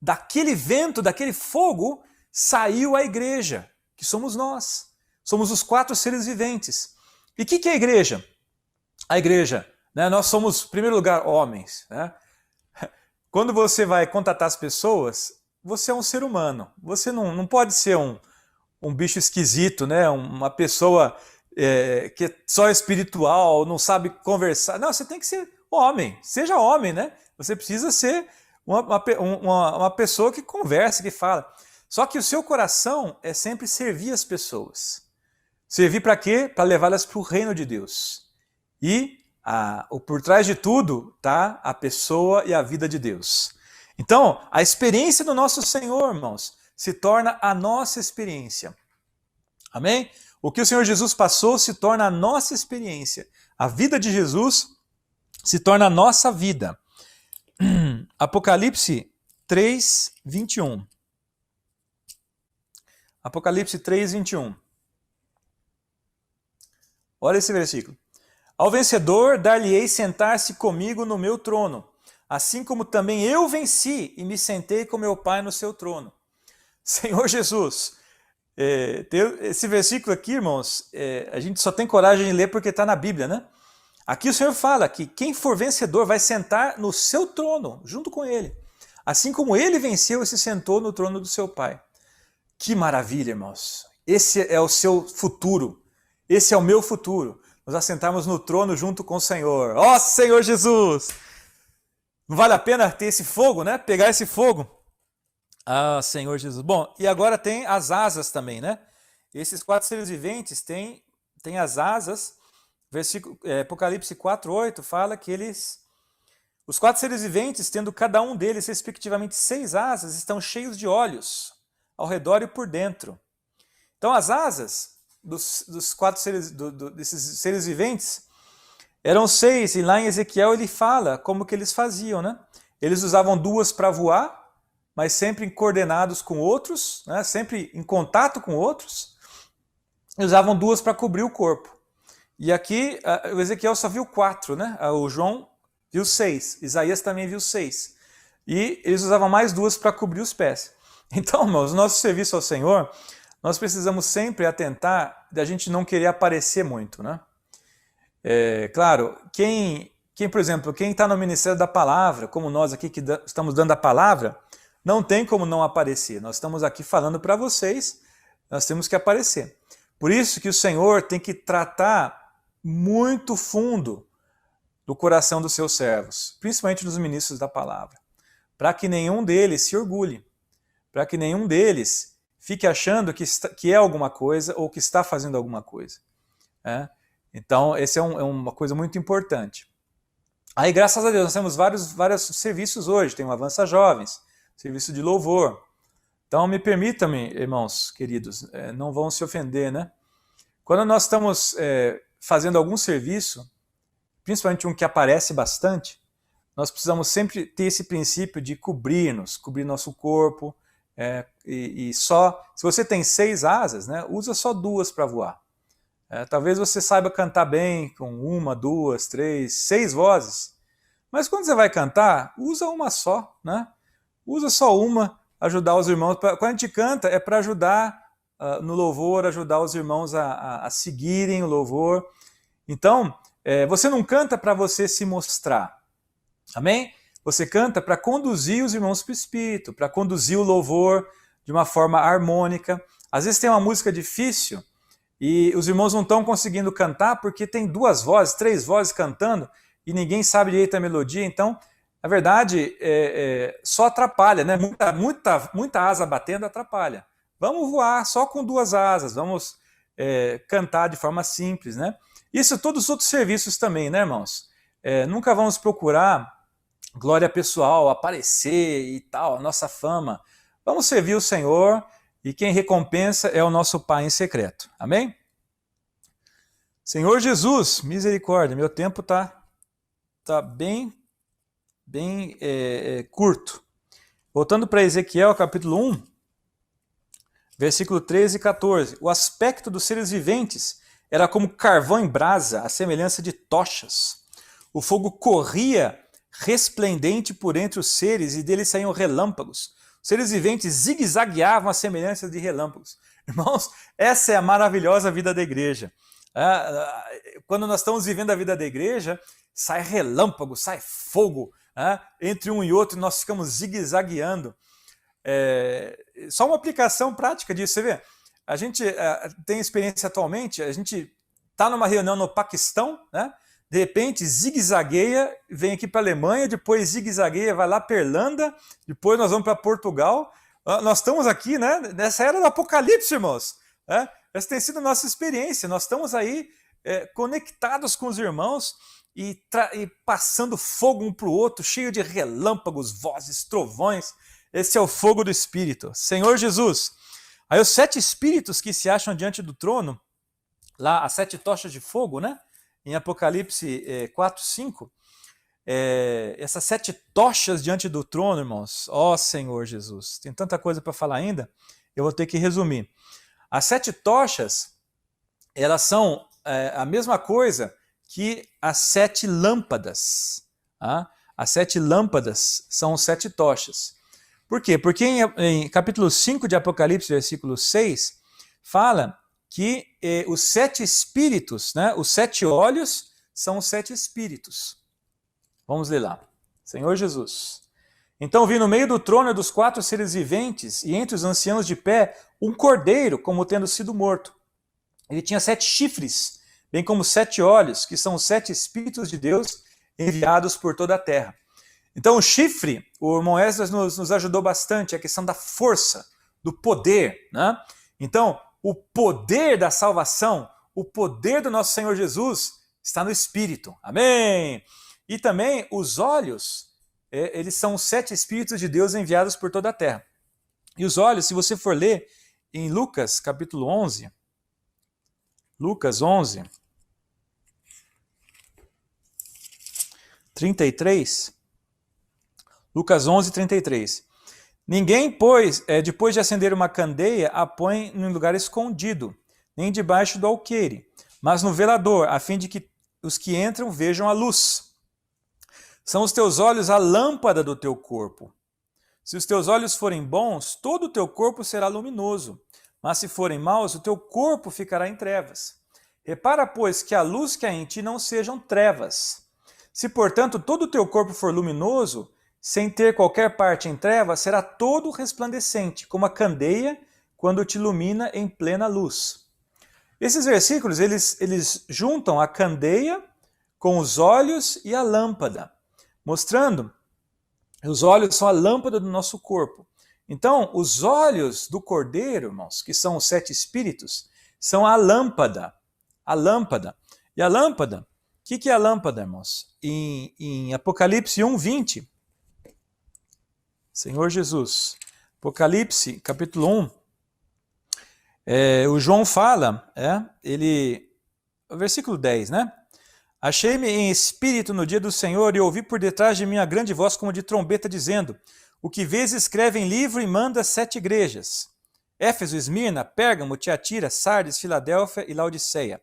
Daquele vento, daquele fogo, saiu a igreja, que somos nós. Somos os 4 seres viventes. E o que é a igreja? A igreja, né, nós somos, em primeiro lugar, homens. Né? Quando você vai contatar as pessoas, você é um ser humano. Você não pode ser um bicho esquisito, né? Uma pessoa que é só espiritual, não sabe conversar. Não, você tem que ser homem. Seja homem, né? Você precisa ser uma pessoa que conversa, que fala. Só que o seu coração é sempre servir as pessoas. Servir para quê? Para levá-las para o reino de Deus. E por trás de tudo está a pessoa e a vida de Deus. Então, a experiência do nosso Senhor, irmãos, se torna a nossa experiência. Amém? O que o Senhor Jesus passou se torna a nossa experiência. A vida de Jesus se torna a nossa vida. Apocalipse 3, 21. Apocalipse 3, 21. Olha esse versículo. Ao vencedor dar-lhe-ei sentar-se comigo no meu trono, assim como também eu venci e me sentei com meu Pai no seu trono. Senhor Jesus, esse versículo aqui, irmãos, a gente só tem coragem de ler porque está na Bíblia, né? Aqui o Senhor fala que quem for vencedor vai sentar no seu trono, junto com ele. Assim como ele venceu e se sentou no trono do seu Pai. Que maravilha, irmãos. Esse é o seu futuro. Esse é o meu futuro. Nós assentarmos no trono junto com o Senhor. Ó Senhor Jesus! Não vale a pena ter esse fogo, né? Pegar esse fogo. Ah, Senhor Jesus. Bom, e agora tem as asas também, né? Esses 4 seres viventes têm as asas. Apocalipse 4:8 fala que os 4 seres viventes, tendo cada um deles respectivamente 6 asas, estão cheios de olhos ao redor e por dentro. Então as asas dos 4 seres, desses seres viventes eram 6, e lá em Ezequiel ele fala como que eles faziam, né? Eles usavam 2 para voar, mas sempre coordenados com outros, né? Sempre em contato com outros, e usavam 2 para cobrir o corpo. E aqui o Ezequiel só viu 4, né? O João viu 6, Isaías também viu 6. E eles usavam mais 2 para cobrir os pés. Então, irmãos, o nosso serviço ao Senhor, nós precisamos sempre atentar de a gente não querer aparecer muito, né? Claro, por exemplo, quem está no Ministério da Palavra, como nós aqui que estamos dando a palavra, não tem como não aparecer. Nós estamos aqui falando para vocês, nós temos que aparecer. Por isso que o Senhor tem que tratar muito fundo do coração dos seus servos, principalmente dos ministros da palavra, para que nenhum deles se orgulhe, para que nenhum deles fique achando que é alguma coisa ou que está fazendo alguma coisa. Então, essa é uma coisa muito importante. Aí, graças a Deus, nós temos vários serviços hoje. Tem o Avança Jovens, serviço de louvor. Então, me permitam-me, irmãos queridos, não vão se ofender, né? Quando nós estamos fazendo algum serviço, principalmente um que aparece bastante, nós precisamos sempre ter esse princípio de cobrir nosso corpo, e só, se você tem 6 asas, né, usa só 2 para voar. Talvez você saiba cantar bem com 1, 2, 3, 6 vozes, mas quando você vai cantar, usa uma só, né? Usa só uma, ajudar os irmãos. Quando a gente canta, é para ajudar no louvor, ajudar os irmãos a seguirem o louvor. Então, você não canta para você se mostrar, amém? Você canta para conduzir os irmãos para o Espírito, para conduzir o louvor de uma forma harmônica. Às vezes tem uma música difícil e os irmãos não estão conseguindo cantar porque tem 2 vozes, 3 vozes cantando e ninguém sabe direito a melodia. Então, na verdade, só atrapalha, né? Muita asa batendo atrapalha. Vamos voar só com 2 asas, vamos cantar de forma simples, né? Isso todos os outros serviços também, né, irmãos? Nunca vamos procurar glória pessoal, aparecer e tal, nossa fama. Vamos servir o Senhor e quem recompensa é o nosso Pai em secreto. Amém? Senhor Jesus, misericórdia, meu tempo tá bem curto. Voltando para Ezequiel, capítulo 1, versículo 13 e 14. O aspecto dos seres viventes era como carvão em brasa, à semelhança de tochas. O fogo corria resplendente por entre os seres e deles saíam relâmpagos. Os seres viventes zigue-zagueavam à semelhança de relâmpagos. Irmãos, essa é a maravilhosa vida da igreja. Quando nós estamos vivendo a vida da igreja, sai relâmpago, sai fogo entre um e outro, e nós ficamos zigue-zagueando. Só uma aplicação prática disso, você vê? A gente tem experiência atualmente, a gente está numa reunião no Paquistão, né? De repente zigue-zagueia, vem aqui para a Alemanha, depois zigue-zagueia, vai lá para a Irlanda, depois nós vamos para Portugal. Nós estamos aqui, né, nessa era do Apocalipse, irmãos. Essa tem sido a nossa experiência, nós estamos aí conectados com os irmãos e passando fogo um para o outro, cheio de relâmpagos, vozes, trovões. Esse é o fogo do Espírito. Senhor Jesus. Aí os 7 espíritos que se acham diante do trono, lá as 7 tochas de fogo, né? Em Apocalipse 4, 5, essas 7 tochas diante do trono, irmãos, ó Senhor Jesus, tem tanta coisa para falar ainda, eu vou ter que resumir. As 7 tochas, elas são a mesma coisa que as 7 lâmpadas. As 7 lâmpadas são 7 tochas. Por quê? Porque em capítulo 5 de Apocalipse, versículo 6, fala que os 7 espíritos, né, os 7 olhos, são os 7 espíritos. Vamos ler lá. Senhor Jesus. Então vi no meio do trono e dos 4 seres viventes, e entre os anciãos de pé, um cordeiro, como tendo sido morto. Ele tinha 7 chifres, bem como 7 olhos, que são os 7 espíritos de Deus enviados por toda a terra. Então o chifre, o irmão Esdras nos ajudou bastante, a questão da força, do poder, né? Então, o poder da salvação, o poder do nosso Senhor Jesus está no Espírito. Amém? E também os olhos, eles são os 7 Espíritos de Deus enviados por toda a terra. E os olhos, se você for ler em Lucas, capítulo 11, Lucas 11, 33, Lucas 11, 33. Ninguém, pois, depois de acender uma candeia, a põe em lugar escondido, nem debaixo do alqueire, mas no velador, a fim de que os que entram vejam a luz. São os teus olhos a lâmpada do teu corpo. Se os teus olhos forem bons, todo o teu corpo será luminoso, mas se forem maus, o teu corpo ficará em trevas. Repara, pois, que a luz que há em ti não sejam trevas. Se, portanto, todo o teu corpo for luminoso, sem ter qualquer parte em trevas, será todo resplandecente, como a candeia quando te ilumina em plena luz. Esses versículos, eles juntam a candeia com os olhos e a lâmpada, mostrando que os olhos são a lâmpada do nosso corpo. Então, os olhos do Cordeiro, irmãos, que são os 7 espíritos, são a lâmpada. A lâmpada. E a lâmpada, o que é a lâmpada, irmãos? Em Apocalipse 1, 20, Senhor Jesus, Apocalipse, capítulo 1, o João fala, o versículo 10, né? Achei-me em espírito no dia do Senhor e ouvi por detrás de mim a grande voz como de trombeta dizendo: o que vês escreve em livro e manda às 7 igrejas: Éfeso, Esmirna, Pérgamo, Tiatira, Sardes, Filadélfia e Laodiceia.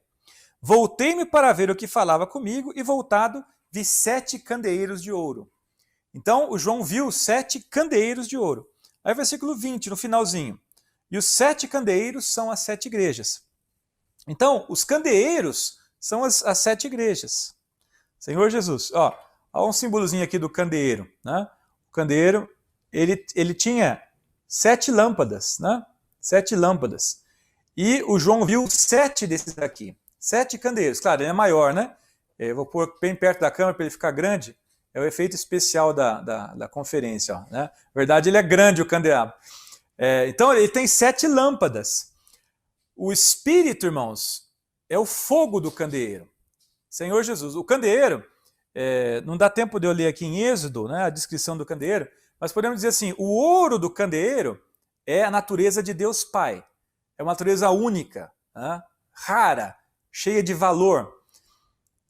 Voltei-me para ver o que falava comigo e voltado vi 7 candeeiros de ouro. Então, o João viu 7 candeeiros de ouro. Aí, versículo 20, no finalzinho. E os 7 candeeiros são as 7 igrejas. Então, os candeeiros são as 7 igrejas. Senhor Jesus, Olha um símbolozinho aqui do candeeiro, né? O candeeiro, ele tinha 7 lâmpadas, né? 7 lâmpadas. E o João viu 7 desses aqui. 7 candeeiros. Claro, ele é maior, né? Eu vou pôr bem perto da câmera para ele ficar grande. É o efeito especial da conferência. Ó, né? Na verdade, ele é grande, o candelabro. Então, ele tem 7 lâmpadas. O Espírito, irmãos, é o fogo do candeeiro. Senhor Jesus. O candeeiro, não dá tempo de eu ler aqui em Êxodo, né, a descrição do candeeiro, mas podemos dizer assim, o ouro do candeeiro é a natureza de Deus Pai. É uma natureza única, né, rara, cheia de valor.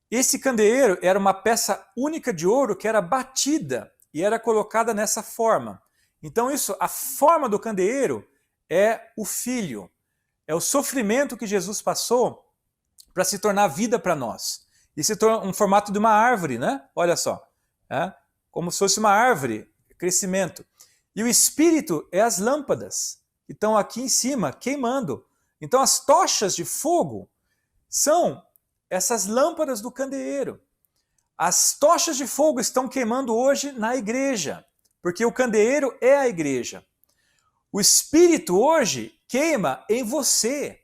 Esse candeeiro era uma peça única de ouro que era batida e era colocada nessa forma. Então a forma do candeeiro é o Filho. É o sofrimento que Jesus passou para se tornar vida para nós. E se torna um formato de uma árvore, né? Olha só. Como se fosse uma árvore, crescimento. E o Espírito é as lâmpadas que estão aqui em cima, queimando. Então as tochas de fogo são essas lâmpadas do candeeiro. As tochas de fogo estão queimando hoje na igreja, porque o candeeiro é a igreja. O Espírito hoje queima em você.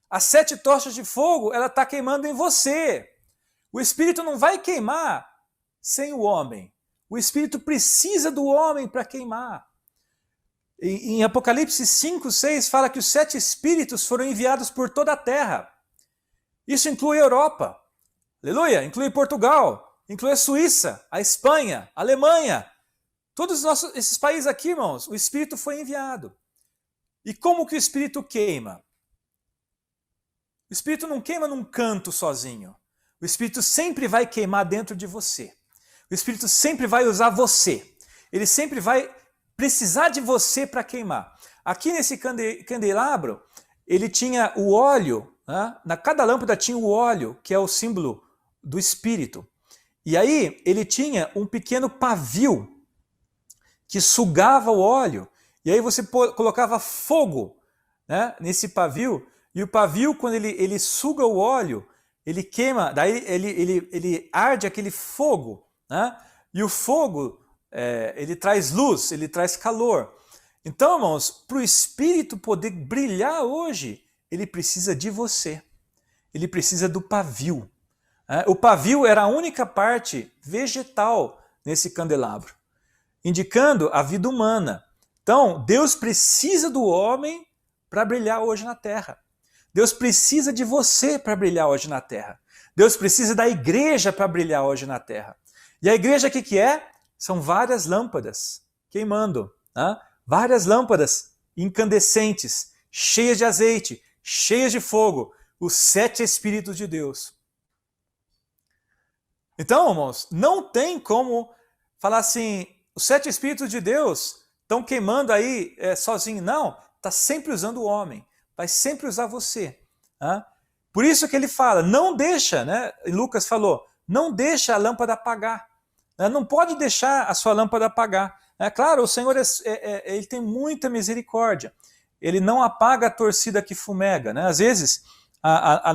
As 7 tochas de fogo, ela está queimando em você. O Espírito não vai queimar sem o homem. O Espírito precisa do homem para queimar. Em Apocalipse 5, 6, fala que os 7 Espíritos foram enviados por toda a terra. Isso inclui a Europa, aleluia, inclui Portugal, inclui a Suíça, a Espanha, a Alemanha. Todos esses países aqui, irmãos, o Espírito foi enviado. E como que o Espírito queima? O Espírito não queima num canto sozinho. O Espírito sempre vai queimar dentro de você. O Espírito sempre vai usar você. Ele sempre vai precisar de você para queimar. Aqui nesse candelabro, ele tinha o óleo, né? Cada lâmpada tinha o óleo, que é o símbolo do Espírito. E aí ele tinha um pequeno pavio que sugava o óleo. E aí você colocava fogo, né, nesse pavio. E o pavio, quando ele suga o óleo, ele queima, daí ele arde aquele fogo, né? E o fogo, ele traz luz, ele traz calor. Então, irmãos, para o Espírito poder brilhar hoje, ele precisa de você. Ele precisa do pavio. O pavio era a única parte vegetal nesse candelabro, indicando a vida humana. Então, Deus precisa do homem para brilhar hoje na terra. Deus precisa de você para brilhar hoje na terra. Deus precisa da igreja para brilhar hoje na terra. E a igreja o que é? São várias lâmpadas queimando. Né? Várias lâmpadas incandescentes, cheias de azeite, cheias de fogo. Os 7 Espíritos de Deus. Então, irmãos, não tem como falar assim, os 7 Espíritos de Deus estão queimando aí sozinho. Não, está sempre usando o homem. Vai sempre usar você. Né? Por isso que ele fala, não deixa, né? Lucas falou, não deixa a lâmpada apagar. Né? Não pode deixar a sua lâmpada apagar. Claro, o Senhor ele tem muita misericórdia. Ele não apaga a torcida que fumega. Né? Às vezes, o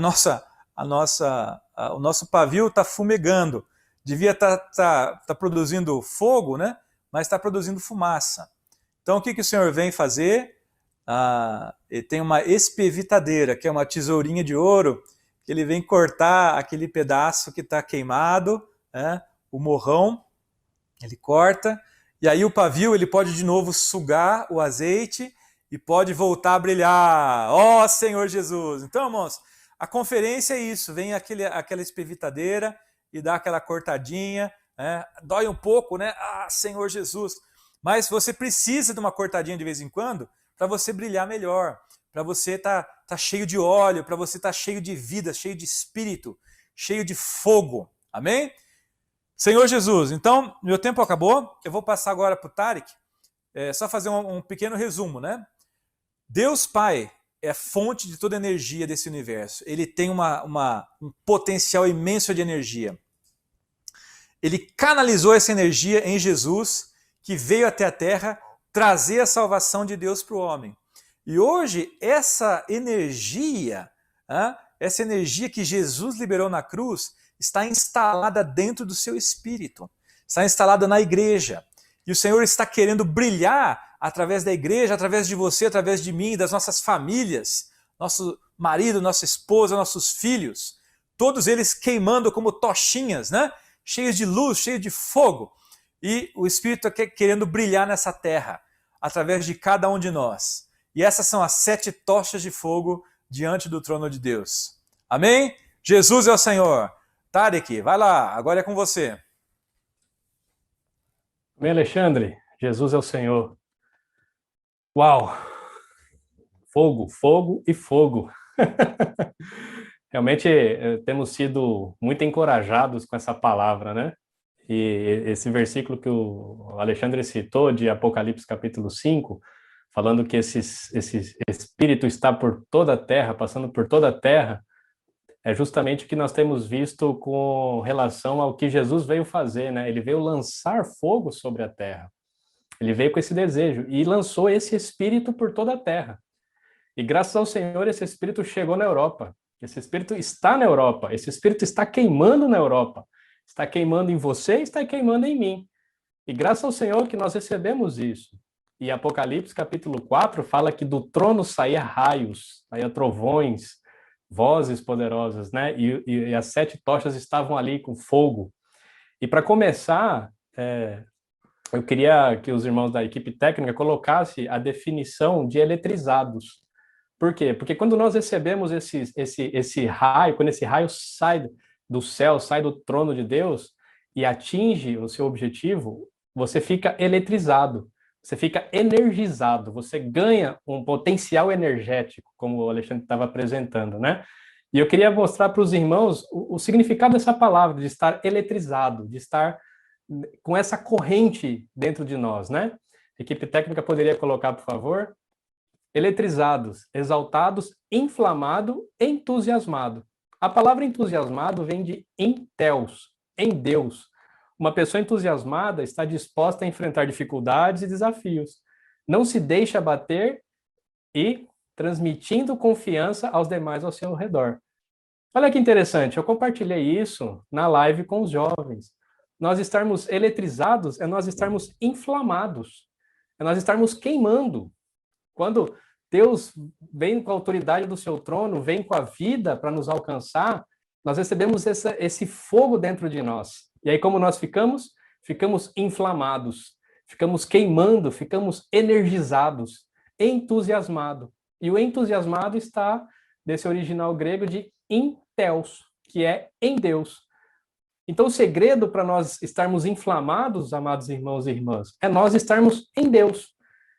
nosso pavio está fumegando. Devia estar produzindo fogo, né? Mas está produzindo fumaça. Então, o que o Senhor vem fazer? Ele tem uma espevitadeira, que é uma tesourinha de ouro, que ele vem cortar aquele pedaço que está queimado, né, o morrão, ele corta, e aí o pavio ele pode de novo sugar o azeite e pode voltar a brilhar. Ó Senhor Jesus! Então, irmãos, a conferência é isso, vem aquela espevitadeira e dá aquela cortadinha, né, dói um pouco, né? Senhor Jesus! Mas você precisa de uma cortadinha de vez em quando, para você brilhar melhor, para você tá cheio de óleo, para você tá cheio de vida, cheio de espírito, cheio de fogo. Amém? Senhor Jesus, então, meu tempo acabou, eu vou passar agora para o Tarek, só fazer um pequeno resumo, né? Deus Pai é a fonte de toda a energia desse universo. Ele tem um potencial imenso de energia. Ele canalizou essa energia em Jesus, que veio até a Terra trazer a salvação de Deus para o homem. E hoje, essa energia que Jesus liberou na cruz, está instalada dentro do seu espírito, está instalada na igreja. E o Senhor está querendo brilhar através da igreja, através de você, através de mim, das nossas famílias, nosso marido, nossa esposa, nossos filhos, todos eles queimando como tochinhas, né? Cheios de luz, cheios de fogo. E o Espírito está querendo brilhar nessa terra, através de cada um de nós. E essas são as 7 tochas de fogo diante do trono de Deus. Amém? Jesus é o Senhor. Tarek, vai lá, agora é com você. Amém, Alexandre. Jesus é o Senhor. Uau! Fogo, fogo e fogo. Realmente temos sido muito encorajados com essa palavra, né? E esse versículo que o Alexandre citou, de Apocalipse capítulo 5, falando que esse Espírito está por toda a terra, passando por toda a terra, é justamente o que nós temos visto com relação ao que Jesus veio fazer, né? Ele veio lançar fogo sobre a terra. Ele veio com esse desejo e lançou esse Espírito por toda a terra. E graças ao Senhor, esse Espírito chegou na Europa. Esse Espírito está na Europa. Esse Espírito está queimando na Europa. Está queimando em você e está queimando em mim. E graças ao Senhor que nós recebemos isso. E Apocalipse capítulo 4 fala que do trono saía raios, saía trovões, vozes poderosas, né? E as 7 tochas estavam ali com fogo. E para começar, eu queria que os irmãos da equipe técnica colocassem a definição de eletrizados. Por quê? Porque quando nós recebemos esse raio, quando esse raio sai do céu, sai do trono de Deus e atinge o seu objetivo, você fica eletrizado, você fica energizado, você ganha um potencial energético, como o Alexandre estava apresentando, né? E eu queria mostrar para os irmãos o significado dessa palavra, de estar eletrizado, de estar com essa corrente dentro de nós, né? A equipe técnica poderia colocar, por favor? Eletrizados, exaltados, inflamado, entusiasmado. A palavra entusiasmado vem de enteos, em Deus. Uma pessoa entusiasmada está disposta a enfrentar dificuldades e desafios. Não se deixa abater e transmitindo confiança aos demais ao seu redor. Olha que interessante, eu compartilhei isso na live com os jovens. Nós estarmos eletrizados é nós estarmos inflamados, é nós estarmos queimando. Quando Deus vem com a autoridade do seu trono, vem com a vida para nos alcançar, nós recebemos esse fogo dentro de nós. E aí como nós ficamos? Ficamos inflamados, ficamos queimando, ficamos energizados, entusiasmados. E o entusiasmado está desse original grego de enteos, que é em Deus. Então, o segredo para nós estarmos inflamados, amados irmãos e irmãs, é nós estarmos em Deus.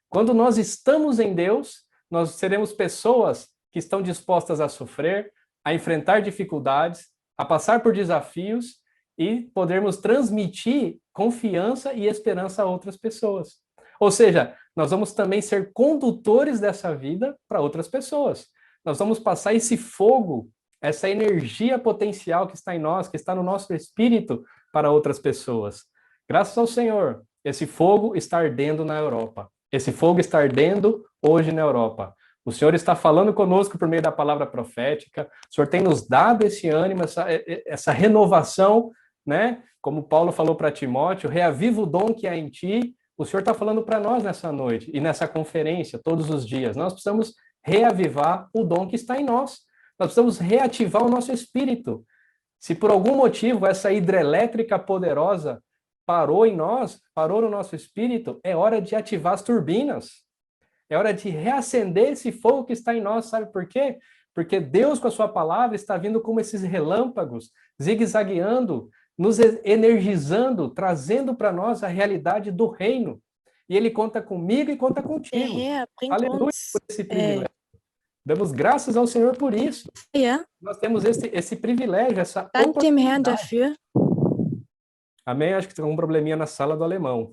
Quando nós estamos em Deus, nós seremos pessoas que estão dispostas a sofrer, a enfrentar dificuldades, a passar por desafios e podermos transmitir confiança e esperança a outras pessoas. Ou seja, nós vamos também ser condutores dessa vida para outras pessoas. Nós vamos passar esse fogo, essa energia potencial que está em nós, que está no nosso espírito, para outras pessoas. Graças ao Senhor, esse fogo está ardendo na Europa. Esse fogo está ardendo hoje na Europa. O Senhor está falando conosco por meio da palavra profética. O Senhor tem nos dado esse ânimo, essa renovação, né? Como Paulo falou para Timóteo, reaviva o dom que há em ti. O Senhor está falando para nós nessa noite e nessa conferência, todos os dias. Nós precisamos reavivar o dom que está em nós. Nós precisamos reativar o nosso espírito. Se por algum motivo essa hidrelétrica poderosa parou em nós, parou no nosso espírito, é hora de ativar as turbinas. É hora de reacender esse fogo que está em nós, sabe por quê? Porque Deus, com a sua palavra, está vindo como esses relâmpagos, zigue-zagueando, nos energizando, trazendo para nós a realidade do reino. E Ele conta comigo e conta contigo. Aleluia por esse privilégio. Damos graças ao Senhor por isso. Nós temos esse privilégio, essa Dank dem Herrn dafür. Amém? Acho que tem um probleminha na sala do alemão.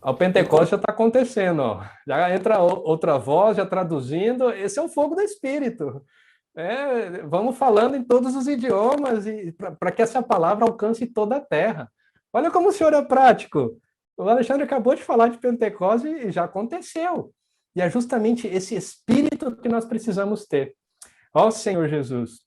O Pentecostes já está acontecendo, ó. Já entra outra voz, já traduzindo. Esse é o fogo do Espírito. Vamos falando em todos os idiomas para que essa palavra alcance toda a terra. Olha como o Senhor é prático. O Alexandre acabou de falar de Pentecostes e já aconteceu. E é justamente esse Espírito que nós precisamos ter. Ó Senhor Jesus,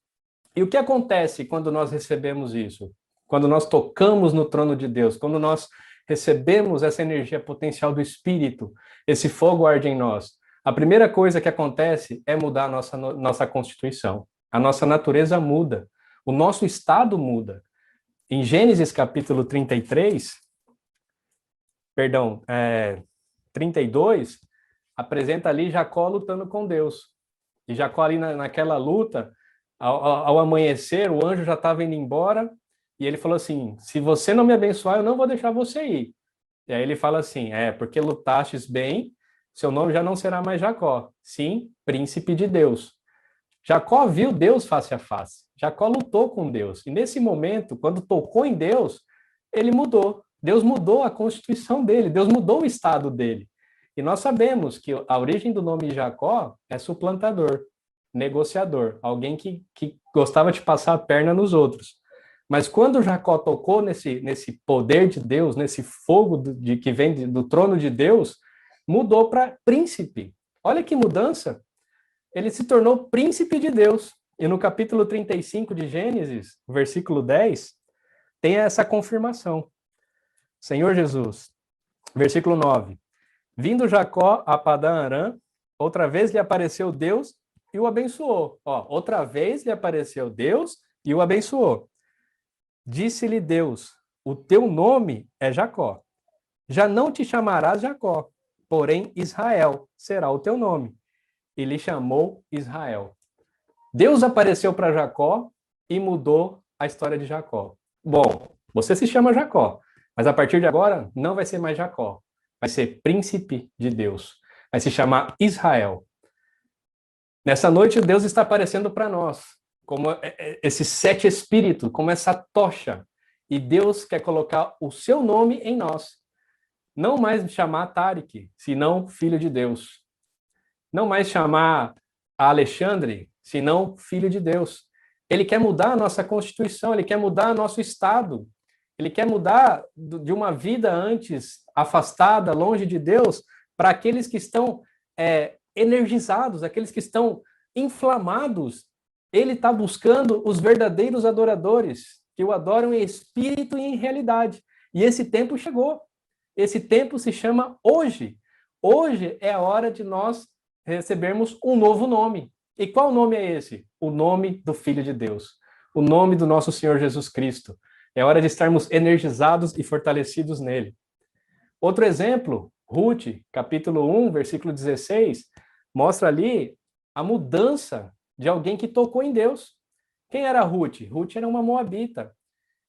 E o que acontece quando nós recebemos isso? Quando nós tocamos no trono de Deus, quando nós recebemos essa energia potencial do Espírito, esse fogo arde em nós. A primeira coisa que acontece é mudar a nossa constituição. A nossa natureza muda. O nosso estado muda. Em Gênesis capítulo 33, perdão, 32, apresenta ali Jacó lutando com Deus. E Jacó ali naquela luta, ao amanhecer, o anjo já estava indo embora, e ele falou assim, se você não me abençoar, eu não vou deixar você ir. E aí ele fala assim, porque lutastes bem, seu nome já não será mais Jacó, sim, príncipe de Deus. Jacó viu Deus face a face. Jacó lutou com Deus. E nesse momento, quando tocou em Deus, ele mudou. Deus mudou a constituição dele, Deus mudou o estado dele. E nós sabemos que a origem do nome Jacó é suplantador, negociador, alguém que gostava de passar a perna nos outros. Mas quando Jacó tocou nesse poder de Deus, nesse fogo que vem do trono de Deus, mudou para príncipe. Olha que mudança! Ele se tornou príncipe de Deus. E no capítulo 35 de Gênesis, versículo 10, tem essa confirmação. Senhor Jesus, versículo 9. Vindo Jacó a Padã-Arã, outra vez lhe apareceu Deus e o abençoou. Outra vez lhe apareceu Deus e o abençoou. Disse-lhe Deus, o teu nome é Jacó. Já não te chamarás Jacó, porém Israel será o teu nome. E lhe chamou Israel. Deus apareceu para Jacó e mudou a história de Jacó. Bom, você se chama Jacó, mas a partir de agora não vai ser mais Jacó. Vai ser príncipe de Deus. Vai se chamar Israel. Nessa noite, Deus está aparecendo para nós, como esses 7 espíritos, como essa tocha. E Deus quer colocar o seu nome em nós. Não mais chamar Tarek, senão filho de Deus. Não mais chamar Alexandre, senão filho de Deus. Ele quer mudar a nossa constituição, ele quer mudar nosso estado. Ele quer mudar de uma vida antes afastada, longe de Deus, para aqueles que estão energizados, aqueles que estão inflamados. Ele está buscando os verdadeiros adoradores, que o adoram em espírito e em realidade. E esse tempo chegou. Esse tempo se chama hoje. Hoje é a hora de nós recebermos um novo nome. E qual nome é esse? O nome do Filho de Deus. O nome do nosso Senhor Jesus Cristo. É hora de estarmos energizados e fortalecidos nele. Outro exemplo, Ruth, capítulo 1, versículo 16, mostra ali a mudança de alguém que tocou em Deus. Quem era Ruth? Ruth era uma moabita.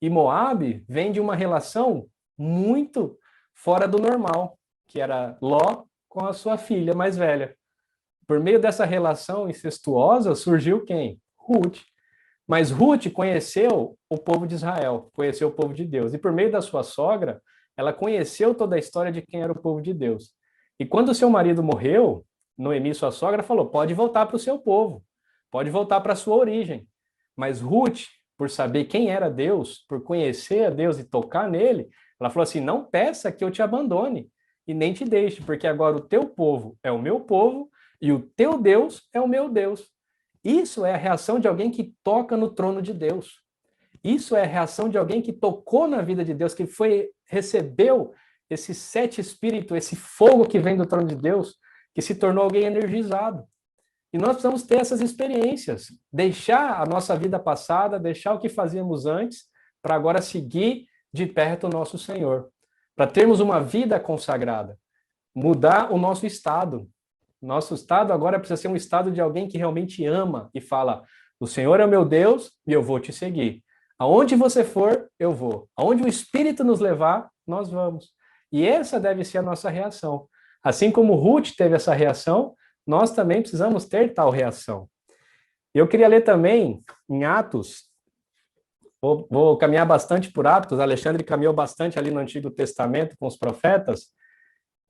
E Moabe vem de uma relação muito fora do normal, que era Ló com a sua filha mais velha. Por meio dessa relação incestuosa surgiu quem? Ruth. Mas Ruth conheceu o povo de Israel, conheceu o povo de Deus. E por meio da sua sogra, ela conheceu toda a história de quem era o povo de Deus. E quando o seu marido morreu, Noemi, sua sogra, falou, pode voltar para o seu povo, pode voltar para a sua origem. Mas Ruth, por saber quem era Deus, por conhecer a Deus e tocar nele, ela falou assim, não peça que eu te abandone e nem te deixe, porque agora o teu povo é o meu povo e o teu Deus é o meu Deus. Isso é a reação de alguém que toca no trono de Deus. Isso é a reação de alguém que tocou na vida de Deus, que recebeu esse 7 espírito, esse fogo que vem do trono de Deus, que se tornou alguém energizado. E nós precisamos ter essas experiências, deixar a nossa vida passada, deixar o que fazíamos antes, para agora seguir de perto o nosso Senhor, para termos uma vida consagrada, mudar o nosso estado. Nosso estado agora precisa ser um estado de alguém que realmente ama e fala, o Senhor é o meu Deus e eu vou te seguir. Aonde você for, eu vou. Aonde o Espírito nos levar, nós vamos. E essa deve ser a nossa reação. Assim como Ruth teve essa reação, nós também precisamos ter tal reação. Eu queria ler também em Atos, vou caminhar bastante por Atos, Alexandre caminhou bastante ali no Antigo Testamento com os profetas,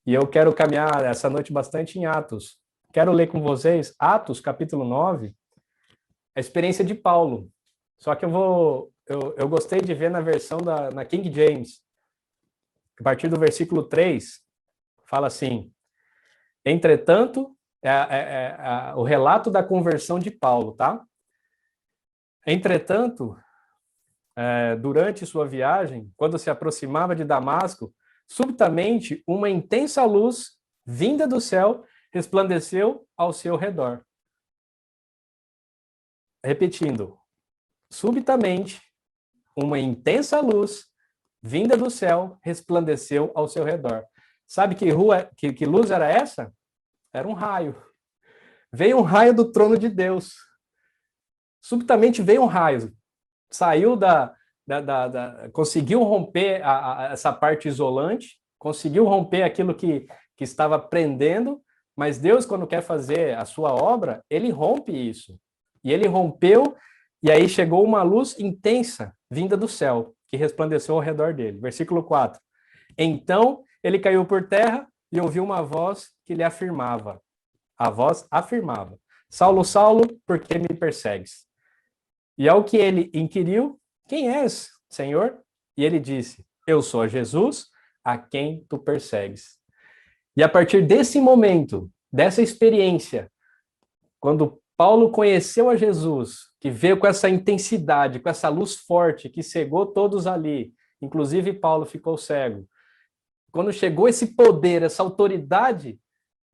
e eu quero caminhar essa noite bastante em Atos. Quero ler com vocês Atos, capítulo 9, a experiência de Paulo. Só que eu gostei de ver na versão na King James. A partir do versículo 3, fala assim, entretanto, o relato da conversão de Paulo, tá? Entretanto, durante sua viagem, quando se aproximava de Damasco, subitamente uma intensa luz vinda do céu resplandeceu ao seu redor. Repetindo, subitamente uma intensa luz vinda do céu resplandeceu ao seu redor. Sabe que luz era essa? Era um raio. Veio um raio do trono de Deus. Subitamente veio um raio. Saiu conseguiu romper essa parte isolante, conseguiu romper aquilo que estava prendendo, mas Deus, quando quer fazer a sua obra, ele rompe isso. E ele rompeu, e aí chegou uma luz intensa vinda do céu, que resplandeceu ao redor dele. Versículo 4. Então ele caiu por terra e ouviu uma voz que lhe afirmava. A voz afirmava: Saulo, Saulo, por que me persegues? E ao que ele inquiriu: quem és, Senhor? E ele disse: eu sou Jesus, a quem tu persegues. E a partir desse momento, dessa experiência, quando Paulo conheceu a Jesus, que veio com essa intensidade, com essa luz forte, que cegou todos ali, inclusive Paulo ficou cego. Quando chegou esse poder, essa autoridade,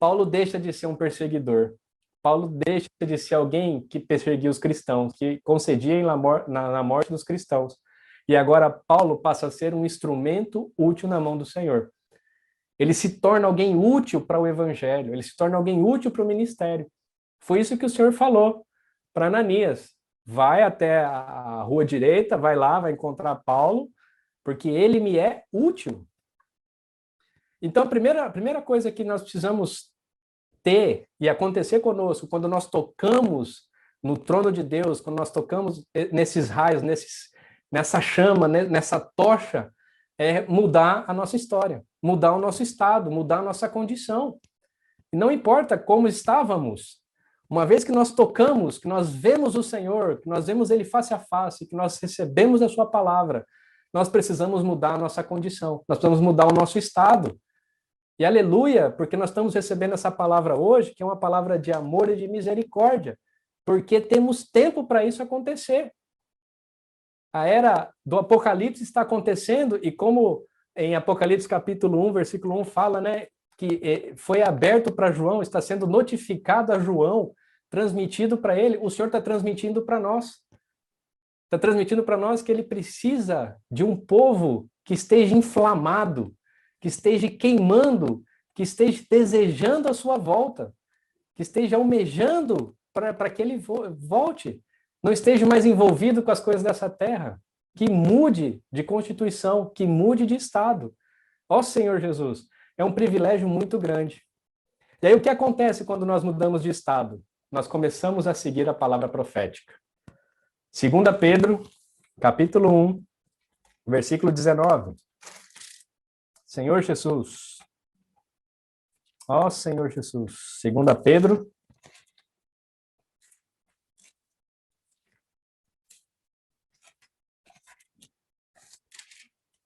Paulo deixa de ser um perseguidor. Paulo deixa de ser alguém que perseguia os cristãos, que concedia na morte dos cristãos. E agora Paulo passa a ser um instrumento útil na mão do Senhor. Ele se torna alguém útil para o evangelho, ele se torna alguém útil para o ministério. Foi isso que o Senhor falou para Ananias. Vai até a rua direita, vai lá, vai encontrar Paulo, porque ele me é útil. Então, a primeira coisa que nós precisamos ter e acontecer conosco quando nós tocamos no trono de Deus, quando nós tocamos nesses raios, nessa chama, nessa tocha, é mudar a nossa história, mudar o nosso estado, mudar a nossa condição. E não importa como estávamos, uma vez que nós tocamos, que nós vemos o Senhor, que nós vemos Ele face a face, que nós recebemos a Sua palavra, nós precisamos mudar a nossa condição, nós precisamos mudar o nosso estado. E aleluia, porque nós estamos recebendo essa palavra hoje, que é uma palavra de amor e de misericórdia, porque temos tempo para isso acontecer. A era do Apocalipse está acontecendo, e como em Apocalipse capítulo 1, versículo 1 fala, né, que foi aberto para João, está sendo notificado a João, transmitido para ele, o Senhor está transmitindo para nós. Está transmitindo para nós que ele precisa de um povo que esteja inflamado, que esteja queimando, que esteja desejando a sua volta, que esteja almejando para que ele volte, não esteja mais envolvido com as coisas dessa terra, que mude de constituição, que mude de estado. Ó Senhor Jesus, é um privilégio muito grande. E aí o que acontece quando nós mudamos de estado? Nós começamos a seguir a palavra profética. 2 Pedro, capítulo 1, versículo 19. Senhor Jesus. Ó Senhor Jesus. 2 Pedro.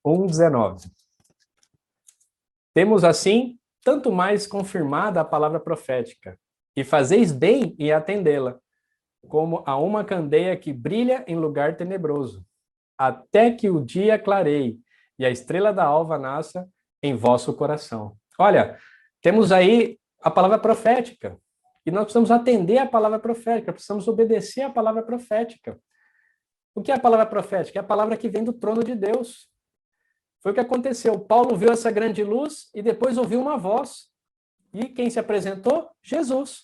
Um 19. Temos assim tanto mais confirmada a palavra profética, e fazeis bem em atendê-la, como a uma candeia que brilha em lugar tenebroso, até que o dia clareie e a estrela da alva nasça em vosso coração. Olha, temos aí a palavra profética, e nós precisamos atender a palavra profética, precisamos obedecer a palavra profética. O que é a palavra profética? É a palavra que vem do trono de Deus. Foi o que aconteceu. Paulo viu essa grande luz e depois ouviu uma voz. E quem se apresentou? Jesus.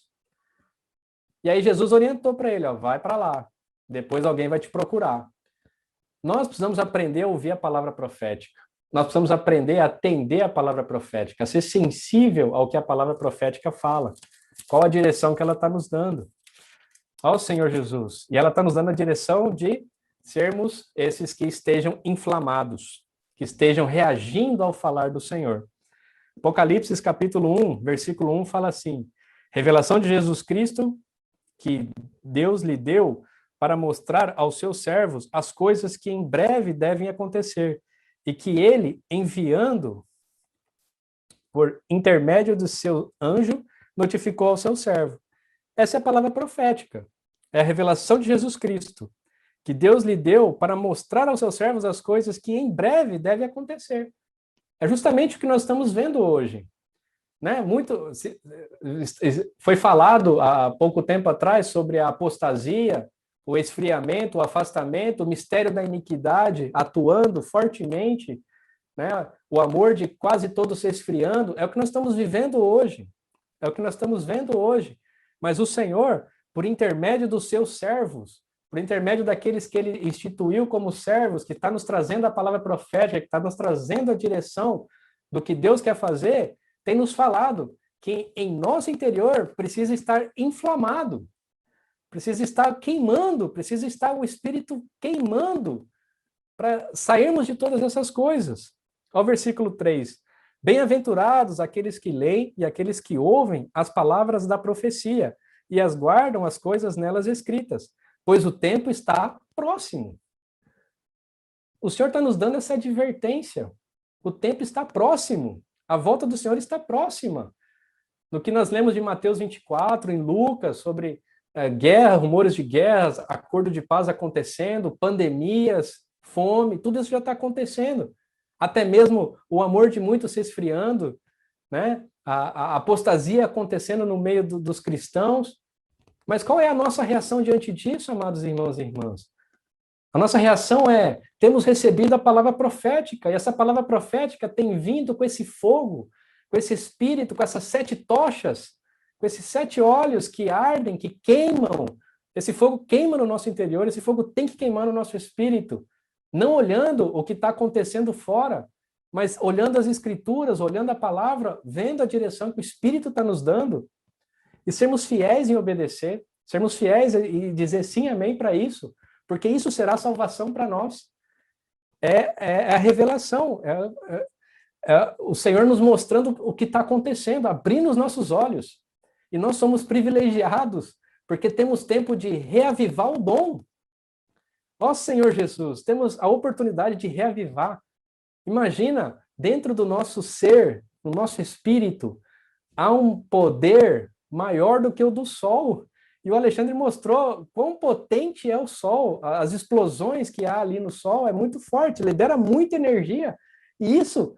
E aí Jesus orientou para ele, ó, vai para lá. Depois alguém vai te procurar. Nós precisamos aprender a ouvir a palavra profética. Nós precisamos aprender a atender a palavra profética, a ser sensível ao que a palavra profética fala. Qual a direção que ela está nos dando? Ó Senhor Jesus. E ela está nos dando a direção de sermos esses que estejam inflamados, que estejam reagindo ao falar do Senhor. Apocalipse capítulo 1, versículo 1 fala assim: revelação de Jesus Cristo que Deus lhe deu para mostrar aos seus servos as coisas que em breve devem acontecer, e que ele, enviando por intermédio do seu anjo, notificou ao seu servo. Essa é a palavra profética, é a revelação de Jesus Cristo. que Deus lhe deu para mostrar aos seus servos as coisas que em breve devem acontecer. É justamente o que nós estamos vendo hoje. Né? Foi falado há pouco tempo atrás sobre a apostasia, o esfriamento, o afastamento, o mistério da iniquidade atuando fortemente, né? O amor de quase todos se esfriando. É o que nós estamos vivendo hoje. É o que nós estamos vendo hoje. Mas o Senhor, por intermédio dos seus servos, por intermédio daqueles que ele instituiu como servos, que está nos trazendo a palavra profética, que está nos trazendo a direção do que Deus quer fazer, tem nos falado que em nosso interior precisa estar inflamado, precisa estar queimando, precisa estar o Espírito queimando para sairmos de todas essas coisas. Ao versículo 3. Bem-aventurados aqueles que leem e aqueles que ouvem as palavras da profecia e as guardam as coisas nelas escritas, pois o tempo está próximo. O Senhor está nos dando essa advertência. O tempo está próximo. A volta do Senhor está próxima. No que nós lemos de Mateus 24, em Lucas, sobre guerra, rumores de guerras, acordo de paz acontecendo, pandemias, fome, tudo isso já está acontecendo. Até mesmo o amor de muitos se esfriando, né? A apostasia acontecendo no meio dos cristãos. Mas qual é a nossa reação diante disso, amados irmãos e irmãs? A nossa reação é, temos recebido a palavra profética, e essa palavra profética tem vindo com esse fogo, com esse espírito, com essas 7 tochas, com esses 7 olhos que ardem, que queimam. Esse fogo queima no nosso interior, esse fogo tem que queimar no nosso espírito. Não olhando o que está acontecendo fora, mas olhando as escrituras, olhando a palavra, vendo a direção que o Espírito está nos dando, e sermos fiéis em obedecer, sermos fiéis e dizer sim, amém para isso, porque isso será salvação para nós. É a revelação, o Senhor nos mostrando o que está acontecendo, abrindo os nossos olhos. E nós somos privilegiados, porque temos tempo de reavivar o dom. Ó Senhor Jesus, temos a oportunidade de reavivar. Imagina, dentro do nosso ser, no nosso espírito, há um poder maior do que o do sol. E o Alexandre mostrou quão potente é o sol. As explosões que há ali no sol é muito forte, libera muita energia. E isso,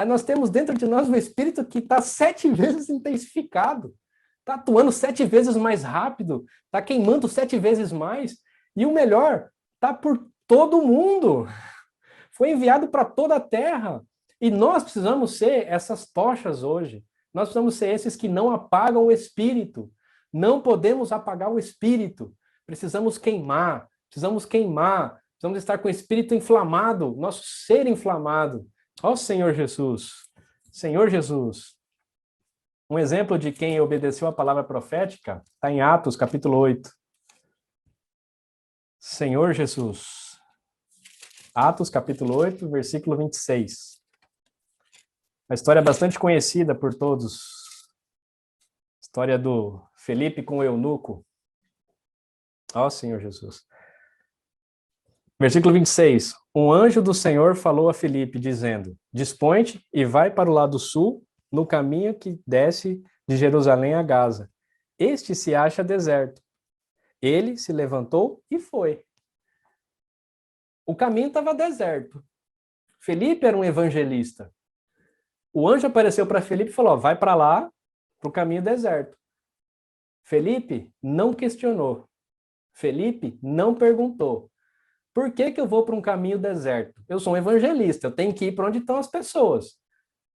nós temos dentro de nós um espírito que está 7 vezes intensificado. Está atuando 7 vezes mais rápido, está queimando 7 vezes mais. E o melhor, está por todo mundo. Foi enviado para toda a terra. E nós precisamos ser essas tochas hoje. Nós precisamos ser esses que não apagam o espírito. Não podemos apagar o espírito. Precisamos queimar. Precisamos estar com o espírito inflamado, nosso ser inflamado. Ó Senhor Jesus. Senhor Jesus. Um exemplo de quem obedeceu a palavra profética está em Atos, capítulo 8. Senhor Jesus. Atos, capítulo 8, versículo 26. Uma história bastante conhecida por todos. História do Felipe com o eunuco. Ó Senhor Jesus. Versículo 26. Um anjo do Senhor falou a Felipe, dizendo: Dispõe-te e vai para o lado sul, no caminho que desce de Jerusalém a Gaza. Este se acha deserto. Ele se levantou e foi. O caminho estava deserto. Felipe era um evangelista. O anjo apareceu para Felipe e falou: vai para lá, para o caminho deserto. Felipe não questionou. Felipe não perguntou. Por que eu vou para um caminho deserto? Eu sou um evangelista, eu tenho que ir para onde estão as pessoas.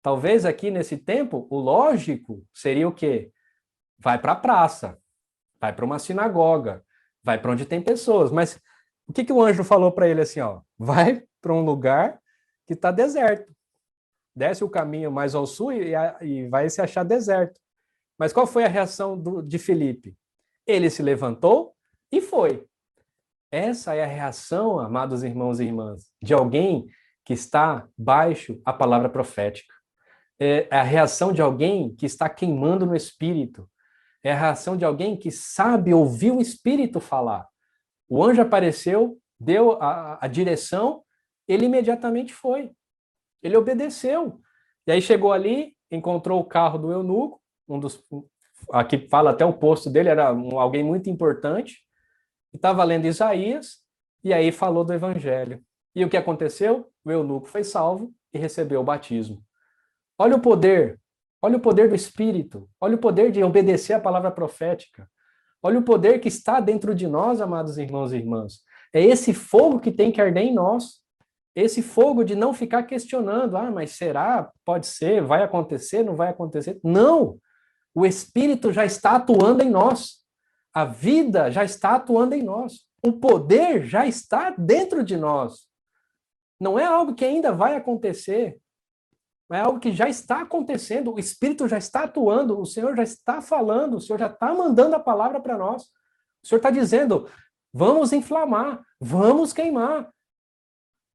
Talvez aqui nesse tempo, o lógico seria o quê? Vai para a praça, vai para uma sinagoga, vai para onde tem pessoas. Mas o que o anjo falou para ele assim, ó? Vai para um lugar que está deserto. Desce o caminho mais ao sul e vai se achar deserto. Mas qual foi a reação de Felipe? Ele se levantou e foi. Essa é a reação, amados irmãos e irmãs, de alguém que está baixo a palavra profética. É a reação de alguém que está queimando no espírito. É a reação de alguém que sabe ouvir o espírito falar. O anjo apareceu, deu a direção, ele imediatamente foi. Ele obedeceu. E aí chegou ali, encontrou o carro do eunuco, aqui fala até o posto dele, era alguém muito importante, estava lendo Isaías, E aí falou do evangelho. E o que aconteceu? O eunuco foi salvo e recebeu o batismo. Olha o poder do Espírito, olha o poder de obedecer a palavra profética. Olha o poder que está dentro de nós, amados irmãos e irmãs. É esse fogo que tem que arder em nós. Esse fogo de não ficar questionando, mas será? Pode ser? Vai acontecer? Não vai acontecer? Não! O Espírito já está atuando em nós. A vida já está atuando em nós. O poder já está dentro de nós. Não é algo que ainda vai acontecer. É algo que já está acontecendo. O Espírito já está atuando. O Senhor já está falando. O Senhor já está mandando a palavra para nós. O Senhor está dizendo, vamos inflamar, vamos queimar.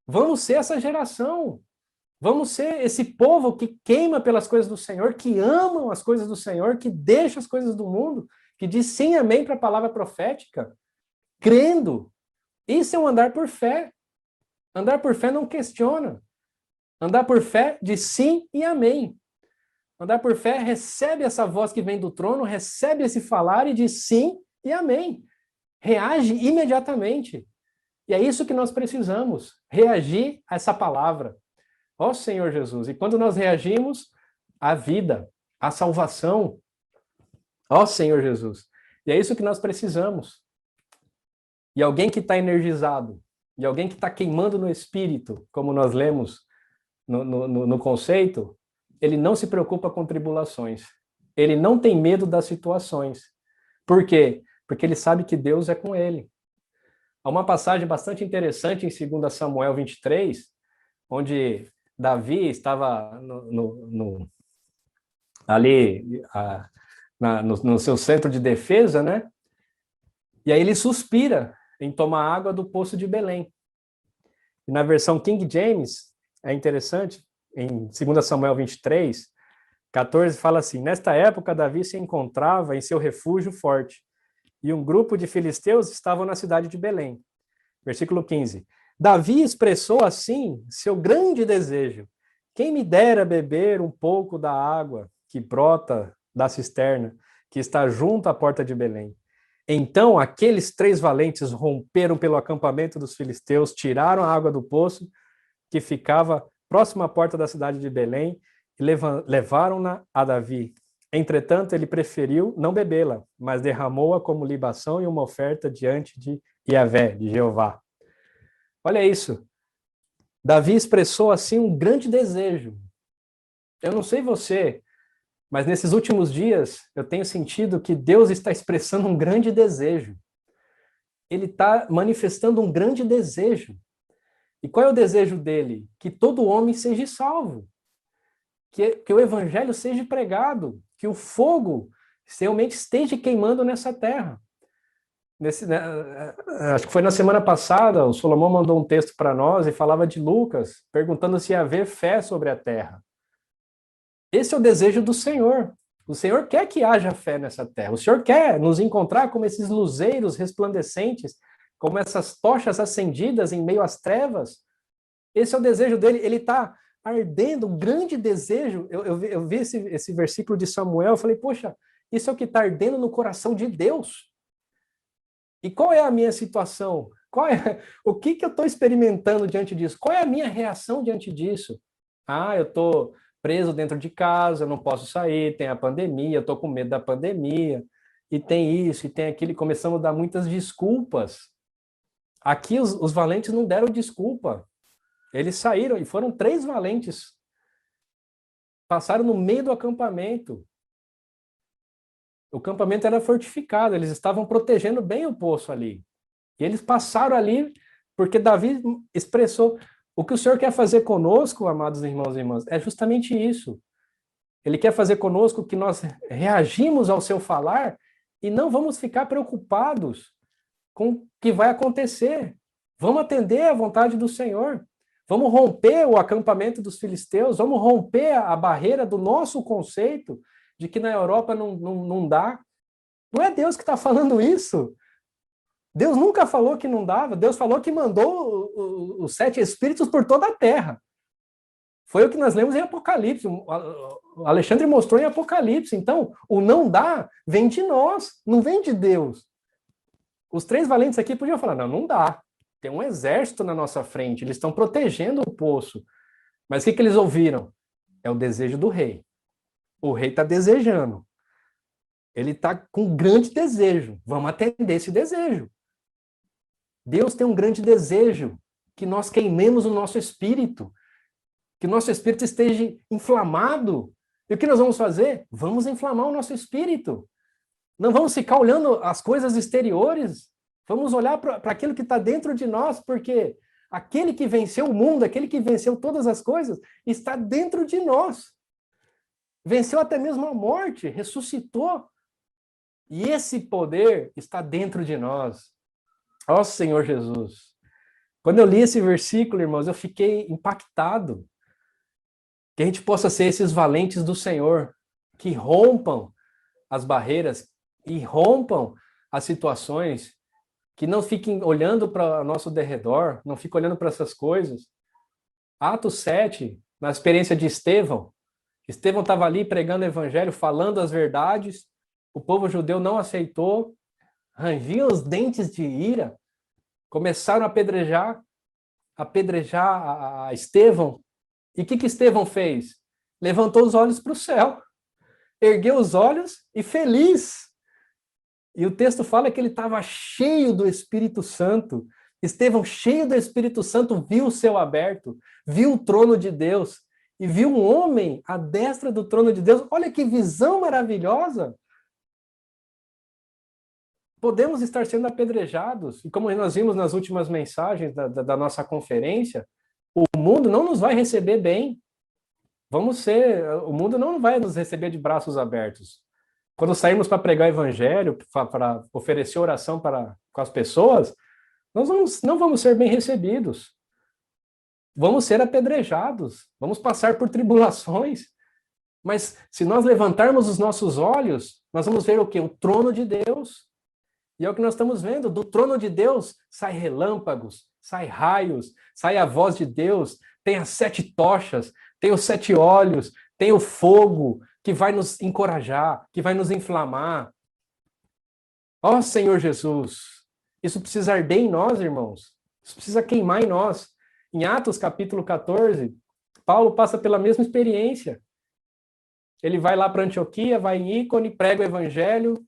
Vamos ser essa geração. Vamos ser esse povo que queima pelas coisas do Senhor, que amam as coisas do Senhor, que deixa as coisas do mundo, que diz sim, amém para a palavra profética, crendo. Isso é um andar por fé. Andar por fé não questiona. Andar por fé diz sim e amém. Andar por fé recebe essa voz que vem do trono, recebe esse falar e diz sim e amém. Reage imediatamente. E é isso que nós precisamos, reagir a essa palavra. Ó Senhor Jesus, e quando nós reagimos, a vida, a salvação, ó Senhor Jesus, e é isso que nós precisamos. E alguém que está energizado, e alguém que está queimando no espírito, como nós lemos no conceito, ele não se preocupa com tribulações, ele não tem medo das situações. Por quê? Porque ele sabe que Deus é com ele. Há uma passagem bastante interessante em 2 Samuel 23, onde Davi estava ali no seu centro de defesa, né? E aí ele suspira em tomar água do poço de Belém. E na versão King James, é interessante, em 2 Samuel 23, 14, fala assim, nesta época Davi se encontrava em seu refúgio forte, e um grupo de filisteus estavam na cidade de Belém. Versículo 15. Davi expressou assim seu grande desejo. Quem me dera beber um pouco da água que brota da cisterna, que está junto à porta de Belém. Então aqueles 3 valentes romperam pelo acampamento dos filisteus, tiraram a água do poço que ficava próximo à porta da cidade de Belém e levaram-na a Davi. Entretanto, ele preferiu não bebê-la, mas derramou-a como libação e uma oferta diante de Yahvé, de Jeová. Olha isso. Davi expressou assim um grande desejo. Eu não sei você, mas nesses últimos dias eu tenho sentido que Deus está expressando um grande desejo. Ele está manifestando um grande desejo. E qual é o desejo dele? Que todo homem seja salvo. Que o evangelho seja pregado, que o fogo realmente esteja queimando nessa terra. Acho que foi na semana passada, o Solomão mandou um texto para nós e falava de Lucas, perguntando se ia haver fé sobre a terra. Esse é o desejo do Senhor. O Senhor quer que haja fé nessa terra. O Senhor quer nos encontrar como esses luzeiros resplandecentes, como essas tochas acendidas em meio às trevas. Esse é o desejo dele. Ele está ardendo, um grande desejo. Eu vi esse versículo de Samuel, eu falei, poxa, isso é o que está ardendo no coração de Deus. E qual é a minha situação? O que eu estou experimentando diante disso? Qual é a minha reação diante disso? Eu estou preso dentro de casa, eu não posso sair, tem a pandemia, eu estou com medo da pandemia, e tem isso, e tem aquilo, e começamos a dar muitas desculpas. Aqui os valentes não deram desculpa. Eles saíram, e foram 3 valentes. Passaram no meio do acampamento. O acampamento era fortificado, eles estavam protegendo bem o poço ali. E eles passaram ali, porque Davi expressou, o que o Senhor quer fazer conosco, amados irmãos e irmãs, é justamente isso. Ele quer fazer conosco que nós reagimos ao seu falar e não vamos ficar preocupados com o que vai acontecer. Vamos atender à vontade do Senhor. Vamos romper o acampamento dos filisteus, vamos romper a barreira do nosso conceito de que na Europa não dá. Não é Deus que está falando isso. Deus nunca falou que não dava. Deus falou que mandou os 7 espíritos por toda a terra. Foi o que nós lemos em Apocalipse. O Alexandre mostrou em Apocalipse. Então, o não dá vem de nós, não vem de Deus. Os 3 valentes aqui podiam falar, não dá. tem um exército na nossa frente, eles estão protegendo o poço. Mas o que eles ouviram? É o desejo do rei. O rei está desejando. Ele está com um grande desejo. Vamos atender esse desejo. Deus tem um grande desejo, que nós queimemos o nosso espírito, que o nosso espírito esteja inflamado. E o que nós vamos fazer? Vamos inflamar o nosso espírito. Não vamos ficar olhando as coisas exteriores. Vamos olhar para aquilo que está dentro de nós, porque aquele que venceu o mundo, aquele que venceu todas as coisas, está dentro de nós. Venceu até mesmo a morte, ressuscitou. E esse poder está dentro de nós. Ó Senhor Jesus. Quando eu li esse versículo, irmãos, eu fiquei impactado. Que a gente possa ser esses valentes do Senhor, que rompam as barreiras e rompam as situações, que não fiquem olhando para o nosso derredor, não fiquem olhando para essas coisas. Atos 7, na experiência de Estevão, Estevão estava ali pregando o evangelho, falando as verdades, o povo judeu não aceitou, rangiam os dentes de ira, começaram a apedrejar a Estevão. E o que Estevão fez? Levantou os olhos para o céu, ergueu os olhos e feliz. E o texto fala que ele estava cheio do Espírito Santo. Estevão, cheio do Espírito Santo, viu o céu aberto, viu o trono de Deus e viu um homem à destra do trono de Deus. Olha que visão maravilhosa! Podemos estar sendo apedrejados, e como nós vimos nas últimas mensagens da nossa conferência, o mundo não nos vai receber bem. O mundo não vai nos receber de braços abertos. Quando saímos para pregar o evangelho, para oferecer oração com as pessoas, nós não vamos ser bem recebidos. Vamos ser apedrejados, vamos passar por tribulações. Mas se nós levantarmos os nossos olhos, nós vamos ver o quê? O trono de Deus. E é o que nós estamos vendo. Do trono de Deus sai relâmpagos, sai raios, sai a voz de Deus, tem as 7 tochas, tem os 7 olhos, tem o fogo que vai nos encorajar, que vai nos inflamar. Ó Senhor Jesus, isso precisa arder em nós, irmãos. Isso precisa queimar em nós. Em Atos capítulo 14, Paulo passa pela mesma experiência. Ele vai lá para Antioquia, vai em Ícone, prega o evangelho,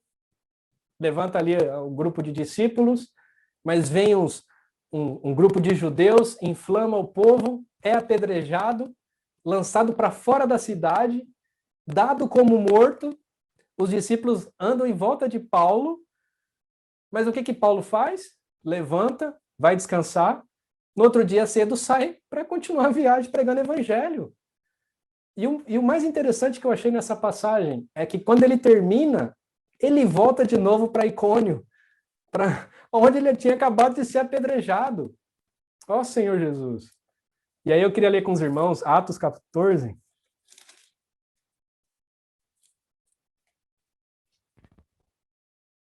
levanta ali um grupo de discípulos, mas vem um grupo de judeus, inflama o povo, é apedrejado, lançado para fora da cidade, dado como morto. Os discípulos andam em volta de Paulo, mas o que Paulo faz? Levanta, vai descansar, no outro dia cedo sai para continuar a viagem pregando evangelho. E o mais interessante que eu achei nessa passagem é que quando ele termina, ele volta de novo para Icônio, para onde ele tinha acabado de ser apedrejado. Ó Senhor Jesus. E aí eu queria ler com os irmãos Atos 14.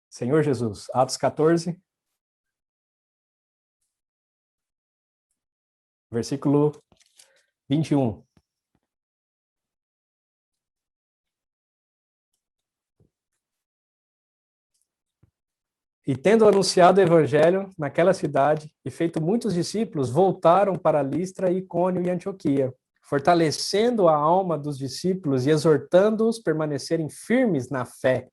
Senhor Jesus, Atos 14, versículo 21. E tendo anunciado o evangelho naquela cidade e feito muitos discípulos, voltaram para Listra, Icônio e Antioquia, fortalecendo a alma dos discípulos e exortando-os a permanecerem firmes na fé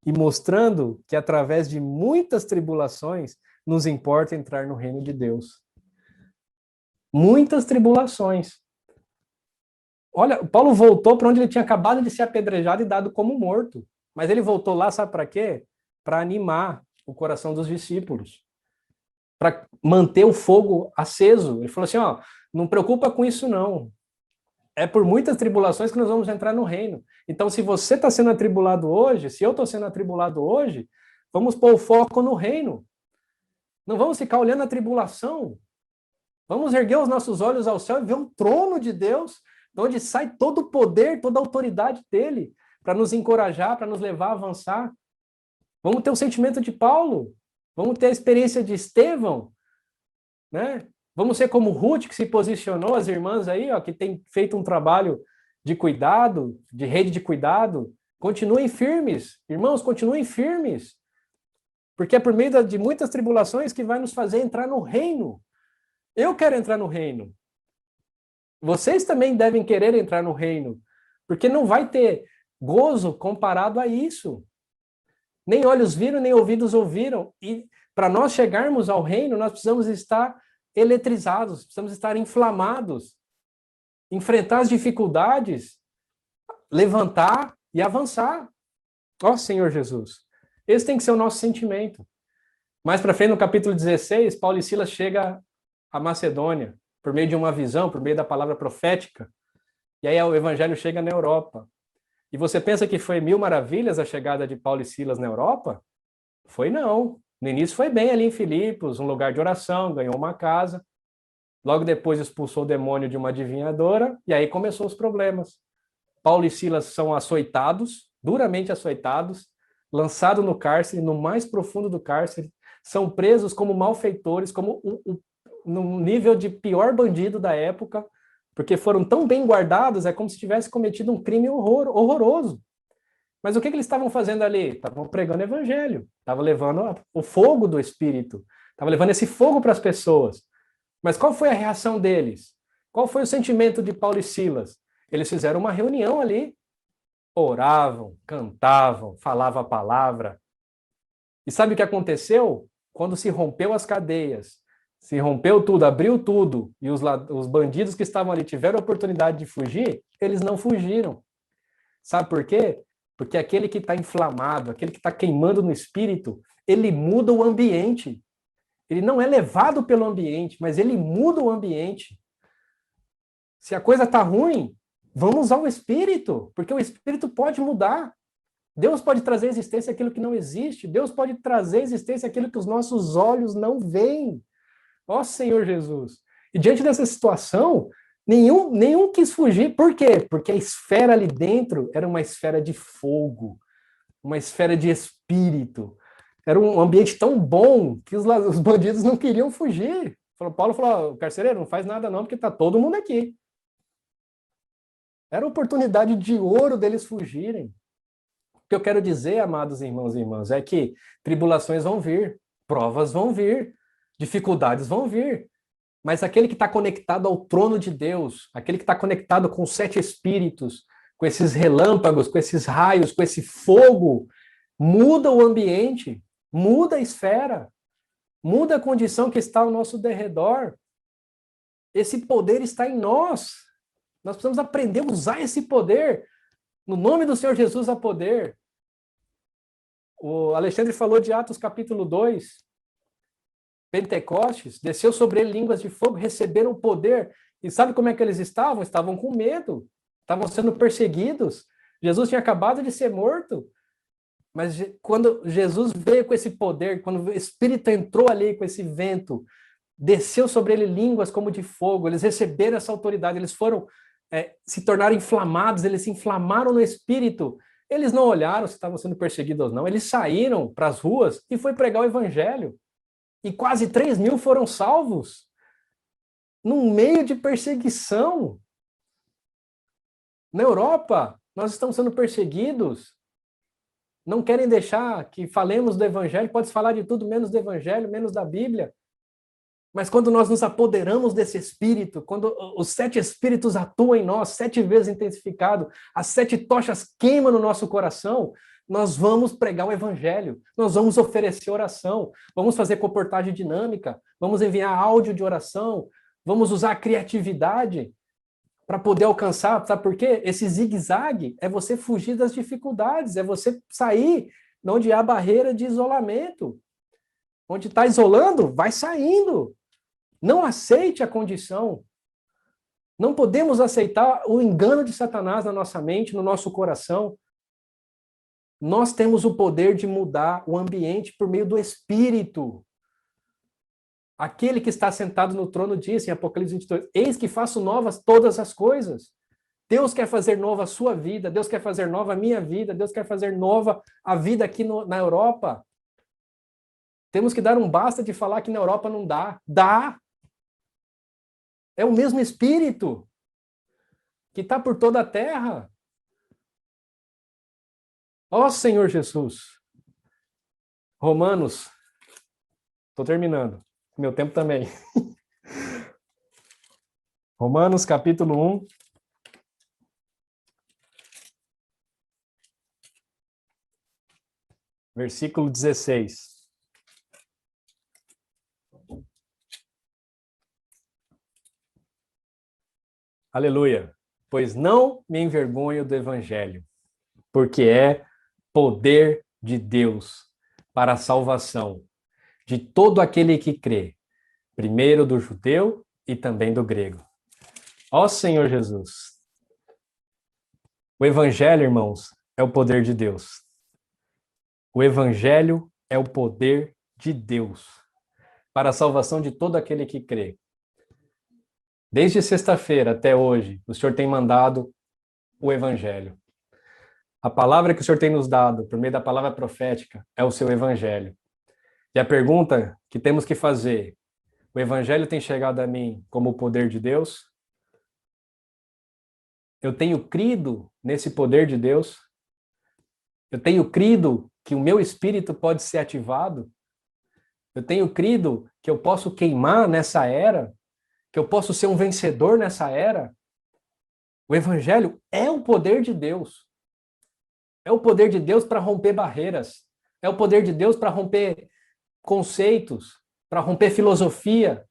e mostrando que através de muitas tribulações nos importa entrar no reino de Deus. Muitas tribulações. Olha, Paulo voltou para onde ele tinha acabado de ser apedrejado e dado como morto. Mas ele voltou lá, sabe para quê? Para animar o coração dos discípulos, para manter o fogo aceso. Ele falou assim, ó, não preocupa com isso não, é por muitas tribulações que nós vamos entrar no reino. Então, se você está sendo atribulado hoje, se eu estou sendo atribulado hoje, vamos pôr o foco no reino. Não vamos ficar olhando a tribulação. Vamos erguer os nossos olhos ao céu e ver um trono de Deus, de onde sai todo o poder, toda a autoridade dele, para nos encorajar, para nos levar a avançar. Vamos ter o sentimento de Paulo, vamos ter a experiência de Estevão, né? Vamos ser como Ruth, que se posicionou, as irmãs aí, ó, que tem feito um trabalho de cuidado, de rede de cuidado. Continuem firmes, irmãos, continuem firmes. Porque é por meio de muitas tribulações que vai nos fazer entrar no reino. Eu quero entrar no reino. Vocês também devem querer entrar no reino, porque não vai ter gozo comparado a isso. Nem olhos viram, nem ouvidos ouviram. E para nós chegarmos ao reino, nós precisamos estar eletrizados, precisamos estar inflamados, enfrentar as dificuldades, levantar e avançar. Ó Senhor Jesus, esse tem que ser o nosso sentimento. Mais para frente, no capítulo 16, Paulo e Silas chegam à Macedônia, por meio de uma visão, por meio da palavra profética. E aí o evangelho chega na Europa. E você pensa que foi mil maravilhas a chegada de Paulo e Silas na Europa? Foi não. No início foi bem ali em Filipos, um lugar de oração, ganhou uma casa. Logo depois expulsou o demônio de uma adivinhadora, e aí começou os problemas. Paulo e Silas são açoitados, duramente açoitados, lançados no cárcere, no mais profundo do cárcere, são presos como malfeitores, como no nível de pior bandido da época, porque foram tão bem guardados, é como se tivesse cometido um crime horroroso. Mas o que eles estavam fazendo ali? Estavam pregando o evangelho, estavam levando o fogo do Espírito, estavam levando esse fogo para as pessoas. Mas qual foi a reação deles? Qual foi o sentimento de Paulo e Silas? Eles fizeram uma reunião ali, oravam, cantavam, falavam a palavra. E sabe o que aconteceu? Quando se rompeu as cadeias, se rompeu tudo, abriu tudo, e os bandidos que estavam ali tiveram a oportunidade de fugir, eles não fugiram. Sabe por quê? Porque aquele que está inflamado, aquele que está queimando no espírito, ele muda o ambiente. Ele não é levado pelo ambiente, mas ele muda o ambiente. Se a coisa está ruim, vamos usar o espírito, porque o espírito pode mudar. Deus pode trazer à existência aquilo que não existe. Deus pode trazer à existência aquilo que os nossos olhos não veem. Ó Senhor Jesus. E diante dessa situação, nenhum quis fugir. Por quê? Porque a esfera ali dentro era uma esfera de fogo, uma esfera de espírito. Era um ambiente tão bom que os bandidos não queriam fugir. Paulo falou, carcereiro, não faz nada não, porque está todo mundo aqui. Era a oportunidade de ouro deles fugirem. O que eu quero dizer, amados irmãos e irmãs, é que tribulações vão vir, provas vão vir, dificuldades vão vir, mas aquele que está conectado ao trono de Deus, aquele que está conectado com os 7 espíritos, com esses relâmpagos, com esses raios, com esse fogo, muda o ambiente, muda a esfera, muda a condição que está ao nosso derredor. Esse poder está em nós. Nós precisamos aprender a usar esse poder. No nome do Senhor Jesus há poder. O Alexandre falou de Atos capítulo 2. Pentecostes, desceu sobre ele línguas de fogo, receberam o poder. E sabe como é que eles estavam? Estavam com medo. Estavam sendo perseguidos. Jesus tinha acabado de ser morto. Mas quando Jesus veio com esse poder, quando o Espírito entrou ali com esse vento, desceu sobre ele línguas como de fogo, eles receberam essa autoridade, eles foram se tornaram inflamados, eles se inflamaram no Espírito. Eles não olharam se estavam sendo perseguidos ou não, eles saíram para as ruas e foi pregar o Evangelho. E quase 3.000 foram salvos, num meio de perseguição. Na Europa, nós estamos sendo perseguidos. Não querem deixar que falemos do Evangelho, pode falar de tudo menos do Evangelho, menos da Bíblia. Mas quando nós nos apoderamos desse Espírito, quando os 7 Espíritos atuam em nós, 7 vezes intensificado, as 7 tochas queimam no nosso coração, nós vamos pregar o Evangelho, nós vamos oferecer oração, vamos fazer comportagem dinâmica, vamos enviar áudio de oração, vamos usar a criatividade para poder alcançar, sabe por quê? Esse zigue-zague é você fugir das dificuldades, é você sair de onde há barreira de isolamento. Onde está isolando, vai saindo. Não aceite a condição. Não podemos aceitar o engano de Satanás na nossa mente, no nosso coração. Nós temos o poder de mudar o ambiente por meio do Espírito. Aquele que está sentado no trono disse em Apocalipse 22, eis que faço novas todas as coisas. Deus quer fazer nova a sua vida, Deus quer fazer nova a minha vida, Deus quer fazer nova a vida aqui na Europa. Temos que dar um basta de falar que na Europa não dá. Dá! É o mesmo Espírito que está por toda a terra. Ó Senhor Jesus! Romanos, estou terminando, meu tempo também. Romanos, capítulo 1. Versículo 16. Aleluia. Pois não me envergonho do evangelho, porque é poder de Deus para a salvação de todo aquele que crê, primeiro do judeu e também do grego. Ó Senhor Jesus. O evangelho, irmãos, é o poder de Deus. O evangelho é o poder de Deus para a salvação de todo aquele que crê. Desde sexta-feira até hoje, o Senhor tem mandado o evangelho. A palavra que o Senhor tem nos dado, por meio da palavra profética, é o seu evangelho. E a pergunta que temos que fazer, o evangelho tem chegado a mim como o poder de Deus? Eu tenho crido nesse poder de Deus? Eu tenho crido que o meu espírito pode ser ativado? Eu tenho crido que eu posso queimar nessa era? Que eu posso ser um vencedor nessa era? O evangelho é o poder de Deus. É o poder de Deus para romper barreiras. É o poder de Deus para romper conceitos, para romper filosofia.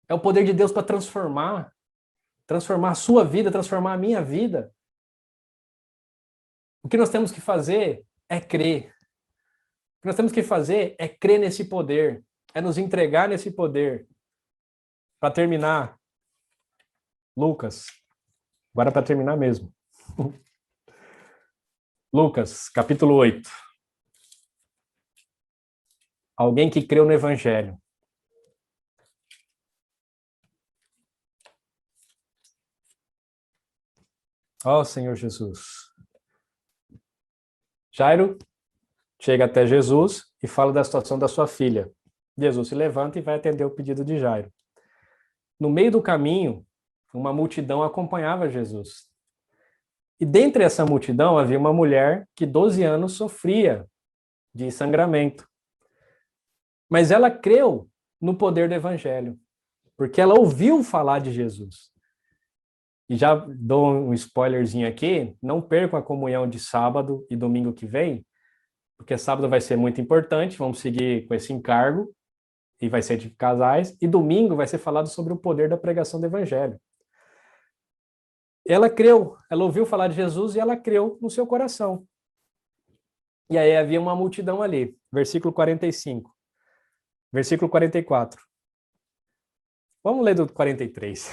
É o poder de Deus para transformar a sua vida, transformar a minha vida. O que nós temos que fazer é crer. O que nós temos que fazer é crer nesse poder, é nos entregar nesse poder. Para terminar, Lucas, agora para terminar mesmo. Lucas, capítulo 8. Alguém que creu no evangelho. Ó Senhor Jesus. Jairo chega até Jesus e fala da situação da sua filha. Jesus se levanta e vai atender o pedido de Jairo. No meio do caminho, uma multidão acompanhava Jesus. E dentre essa multidão havia uma mulher que 12 anos sofria de sangramento. Mas ela creu no poder do evangelho, porque ela ouviu falar de Jesus. E já dou um spoilerzinho aqui, não percam a comunhão de sábado e domingo que vem, porque sábado vai ser muito importante, vamos seguir com esse encargo, e vai ser de casais, e domingo vai ser falado sobre o poder da pregação do evangelho. Ela creu, ela ouviu falar de Jesus e ela creu no seu coração. E aí havia uma multidão ali, versículo 45, versículo 44. Vamos ler do 43.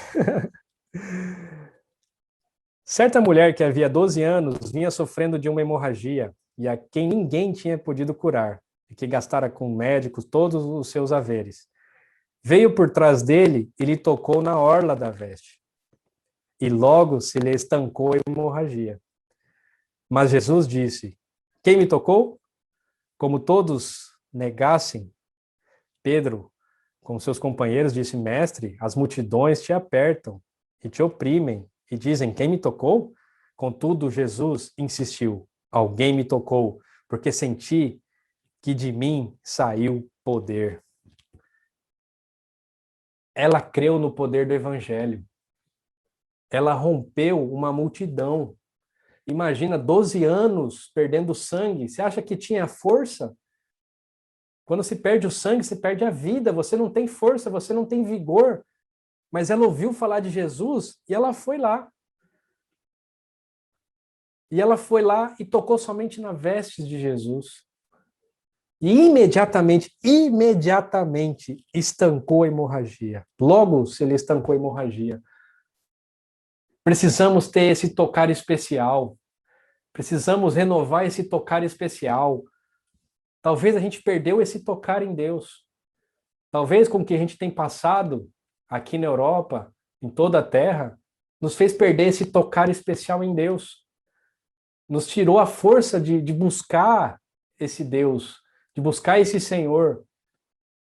Certa mulher que havia 12 anos vinha sofrendo de uma hemorragia e a quem ninguém tinha podido curar, e que gastara com médicos todos os seus haveres. Veio por trás dele e lhe tocou na orla da veste. E logo se lhe estancou a hemorragia. Mas Jesus disse: quem me tocou? Como todos negassem, Pedro, com seus companheiros, disse: mestre, as multidões te apertam e te oprimem e dizem: quem me tocou? Contudo, Jesus insistiu: alguém me tocou, porque senti que de mim saiu poder. Ela creu no poder do evangelho. Ela rompeu uma multidão. Imagina, 12 anos perdendo sangue. Você acha que tinha força? Quando se perde o sangue, se perde a vida. Você não tem força, você não tem vigor. Mas ela ouviu falar de Jesus e ela foi lá. E ela foi lá e tocou somente na veste de Jesus. E imediatamente estancou a hemorragia. Logo se lhe estancou a hemorragia. Precisamos ter esse tocar especial. Precisamos renovar esse tocar especial. Talvez a gente perdeu esse tocar em Deus. Talvez com o que a gente tem passado aqui na Europa, em toda a Terra, nos fez perder esse tocar especial em Deus. Nos tirou a força de buscar esse Deus, de buscar esse Senhor.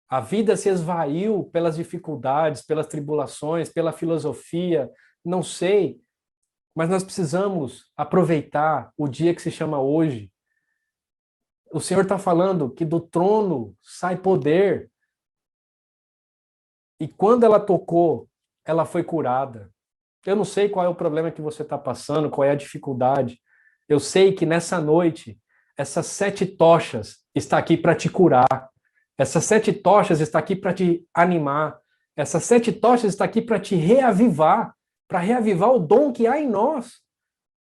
A vida se esvaiu pelas dificuldades, pelas tribulações, pela filosofia, não sei, mas nós precisamos aproveitar o dia que se chama hoje. O Senhor está falando que do trono sai poder. E quando ela tocou, ela foi curada. Eu não sei qual é o problema que você está passando, qual é a dificuldade. Eu sei que nessa noite, essas 7 tochas estão aqui para te curar. Essas 7 tochas estão aqui para te animar. Essas 7 tochas estão aqui para te reavivar, para reavivar o dom que há em nós.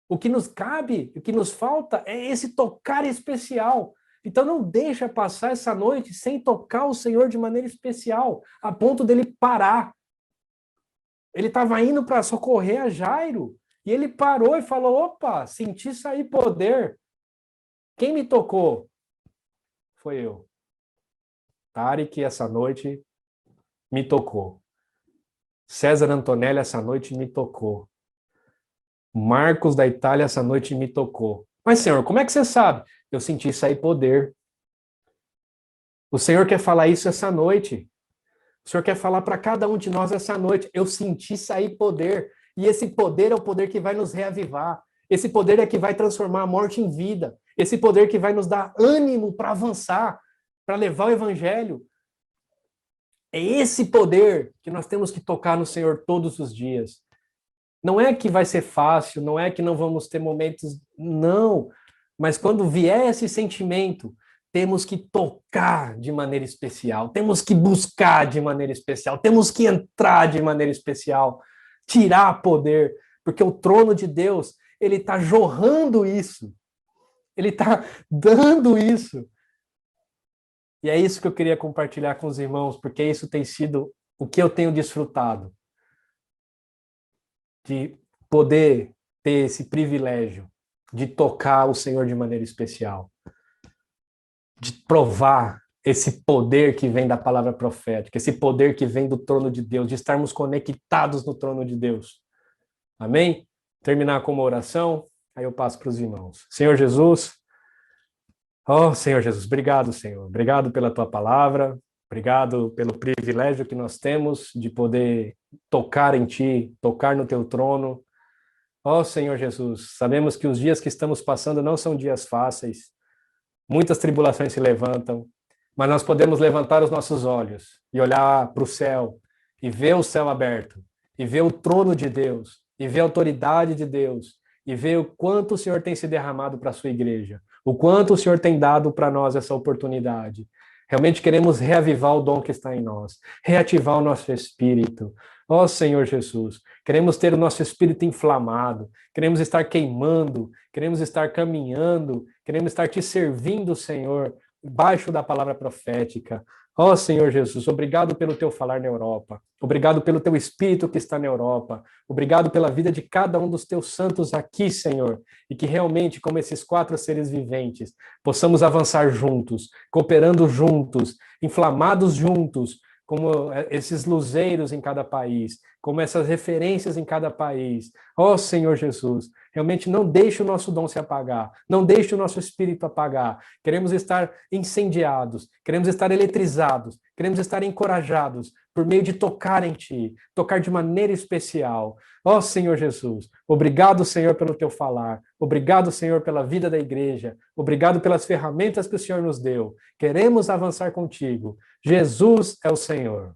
O que nos cabe, o que nos falta é esse tocar especial. Então não deixa passar essa noite sem tocar o Senhor de maneira especial, a ponto dele parar. Ele estava indo para socorrer a Jairo, e ele parou e falou, opa, senti sair poder. Quem me tocou? Foi eu. Tarek, essa noite, me tocou. César Antonelli, essa noite, me tocou. Marcos da Itália, essa noite, me tocou. Mas, Senhor, como é que você sabe? Eu senti sair poder. O Senhor quer falar isso essa noite. O Senhor quer falar para cada um de nós essa noite. Eu senti sair poder. E esse poder é o poder que vai nos reavivar. Esse poder é que vai transformar a morte em vida. Esse poder que vai nos dar ânimo para avançar, para levar o evangelho. É esse poder que nós temos que tocar no Senhor todos os dias. Não é que vai ser fácil, não é que não vamos ter momentos, não. Mas quando vier esse sentimento, temos que tocar de maneira especial, temos que buscar de maneira especial, temos que entrar de maneira especial, tirar poder, porque o trono de Deus, ele está jorrando isso, ele está dando isso. E é isso que eu queria compartilhar com os irmãos, porque isso tem sido o que eu tenho desfrutado, de poder ter esse privilégio de tocar o Senhor de maneira especial, de provar esse poder que vem da palavra profética, esse poder que vem do trono de Deus, de estarmos conectados no trono de Deus. Amém? Terminar com uma oração, aí eu passo para os irmãos. Senhor Jesus, oh Senhor Jesus, obrigado, Senhor. Obrigado pela tua palavra, obrigado pelo privilégio que nós temos de poder tocar em ti, tocar no teu trono. Oh Senhor Jesus, sabemos que os dias que estamos passando não são dias fáceis, muitas tribulações se levantam, mas nós podemos levantar os nossos olhos e olhar para o céu e ver o céu aberto, e ver o trono de Deus, e ver a autoridade de Deus, e ver o quanto o Senhor tem se derramado para a sua igreja, o quanto o Senhor tem dado para nós essa oportunidade. Realmente queremos reavivar o dom que está em nós, reativar o nosso espírito. Ó Senhor Jesus, queremos ter o nosso espírito inflamado, queremos estar queimando, queremos estar caminhando, queremos estar te servindo, Senhor, debaixo da palavra profética. Ó Senhor Jesus, obrigado pelo teu falar na Europa, obrigado pelo teu espírito que está na Europa, obrigado pela vida de cada um dos teus santos aqui, Senhor, e que realmente, como esses 4 seres viventes, possamos avançar juntos, cooperando juntos, inflamados juntos, como esses luzeiros em cada país, como essas referências em cada país. Ó Senhor Jesus, realmente não deixe o nosso dom se apagar, não deixe o nosso espírito apagar. Queremos estar incendiados, queremos estar eletrizados, queremos estar encorajados por meio de tocar em Ti, tocar de maneira especial. Ó Senhor Jesus, obrigado, Senhor, pelo Teu falar, obrigado, Senhor, pela vida da igreja, obrigado pelas ferramentas que o Senhor nos deu. Queremos avançar contigo. Jesus é o Senhor.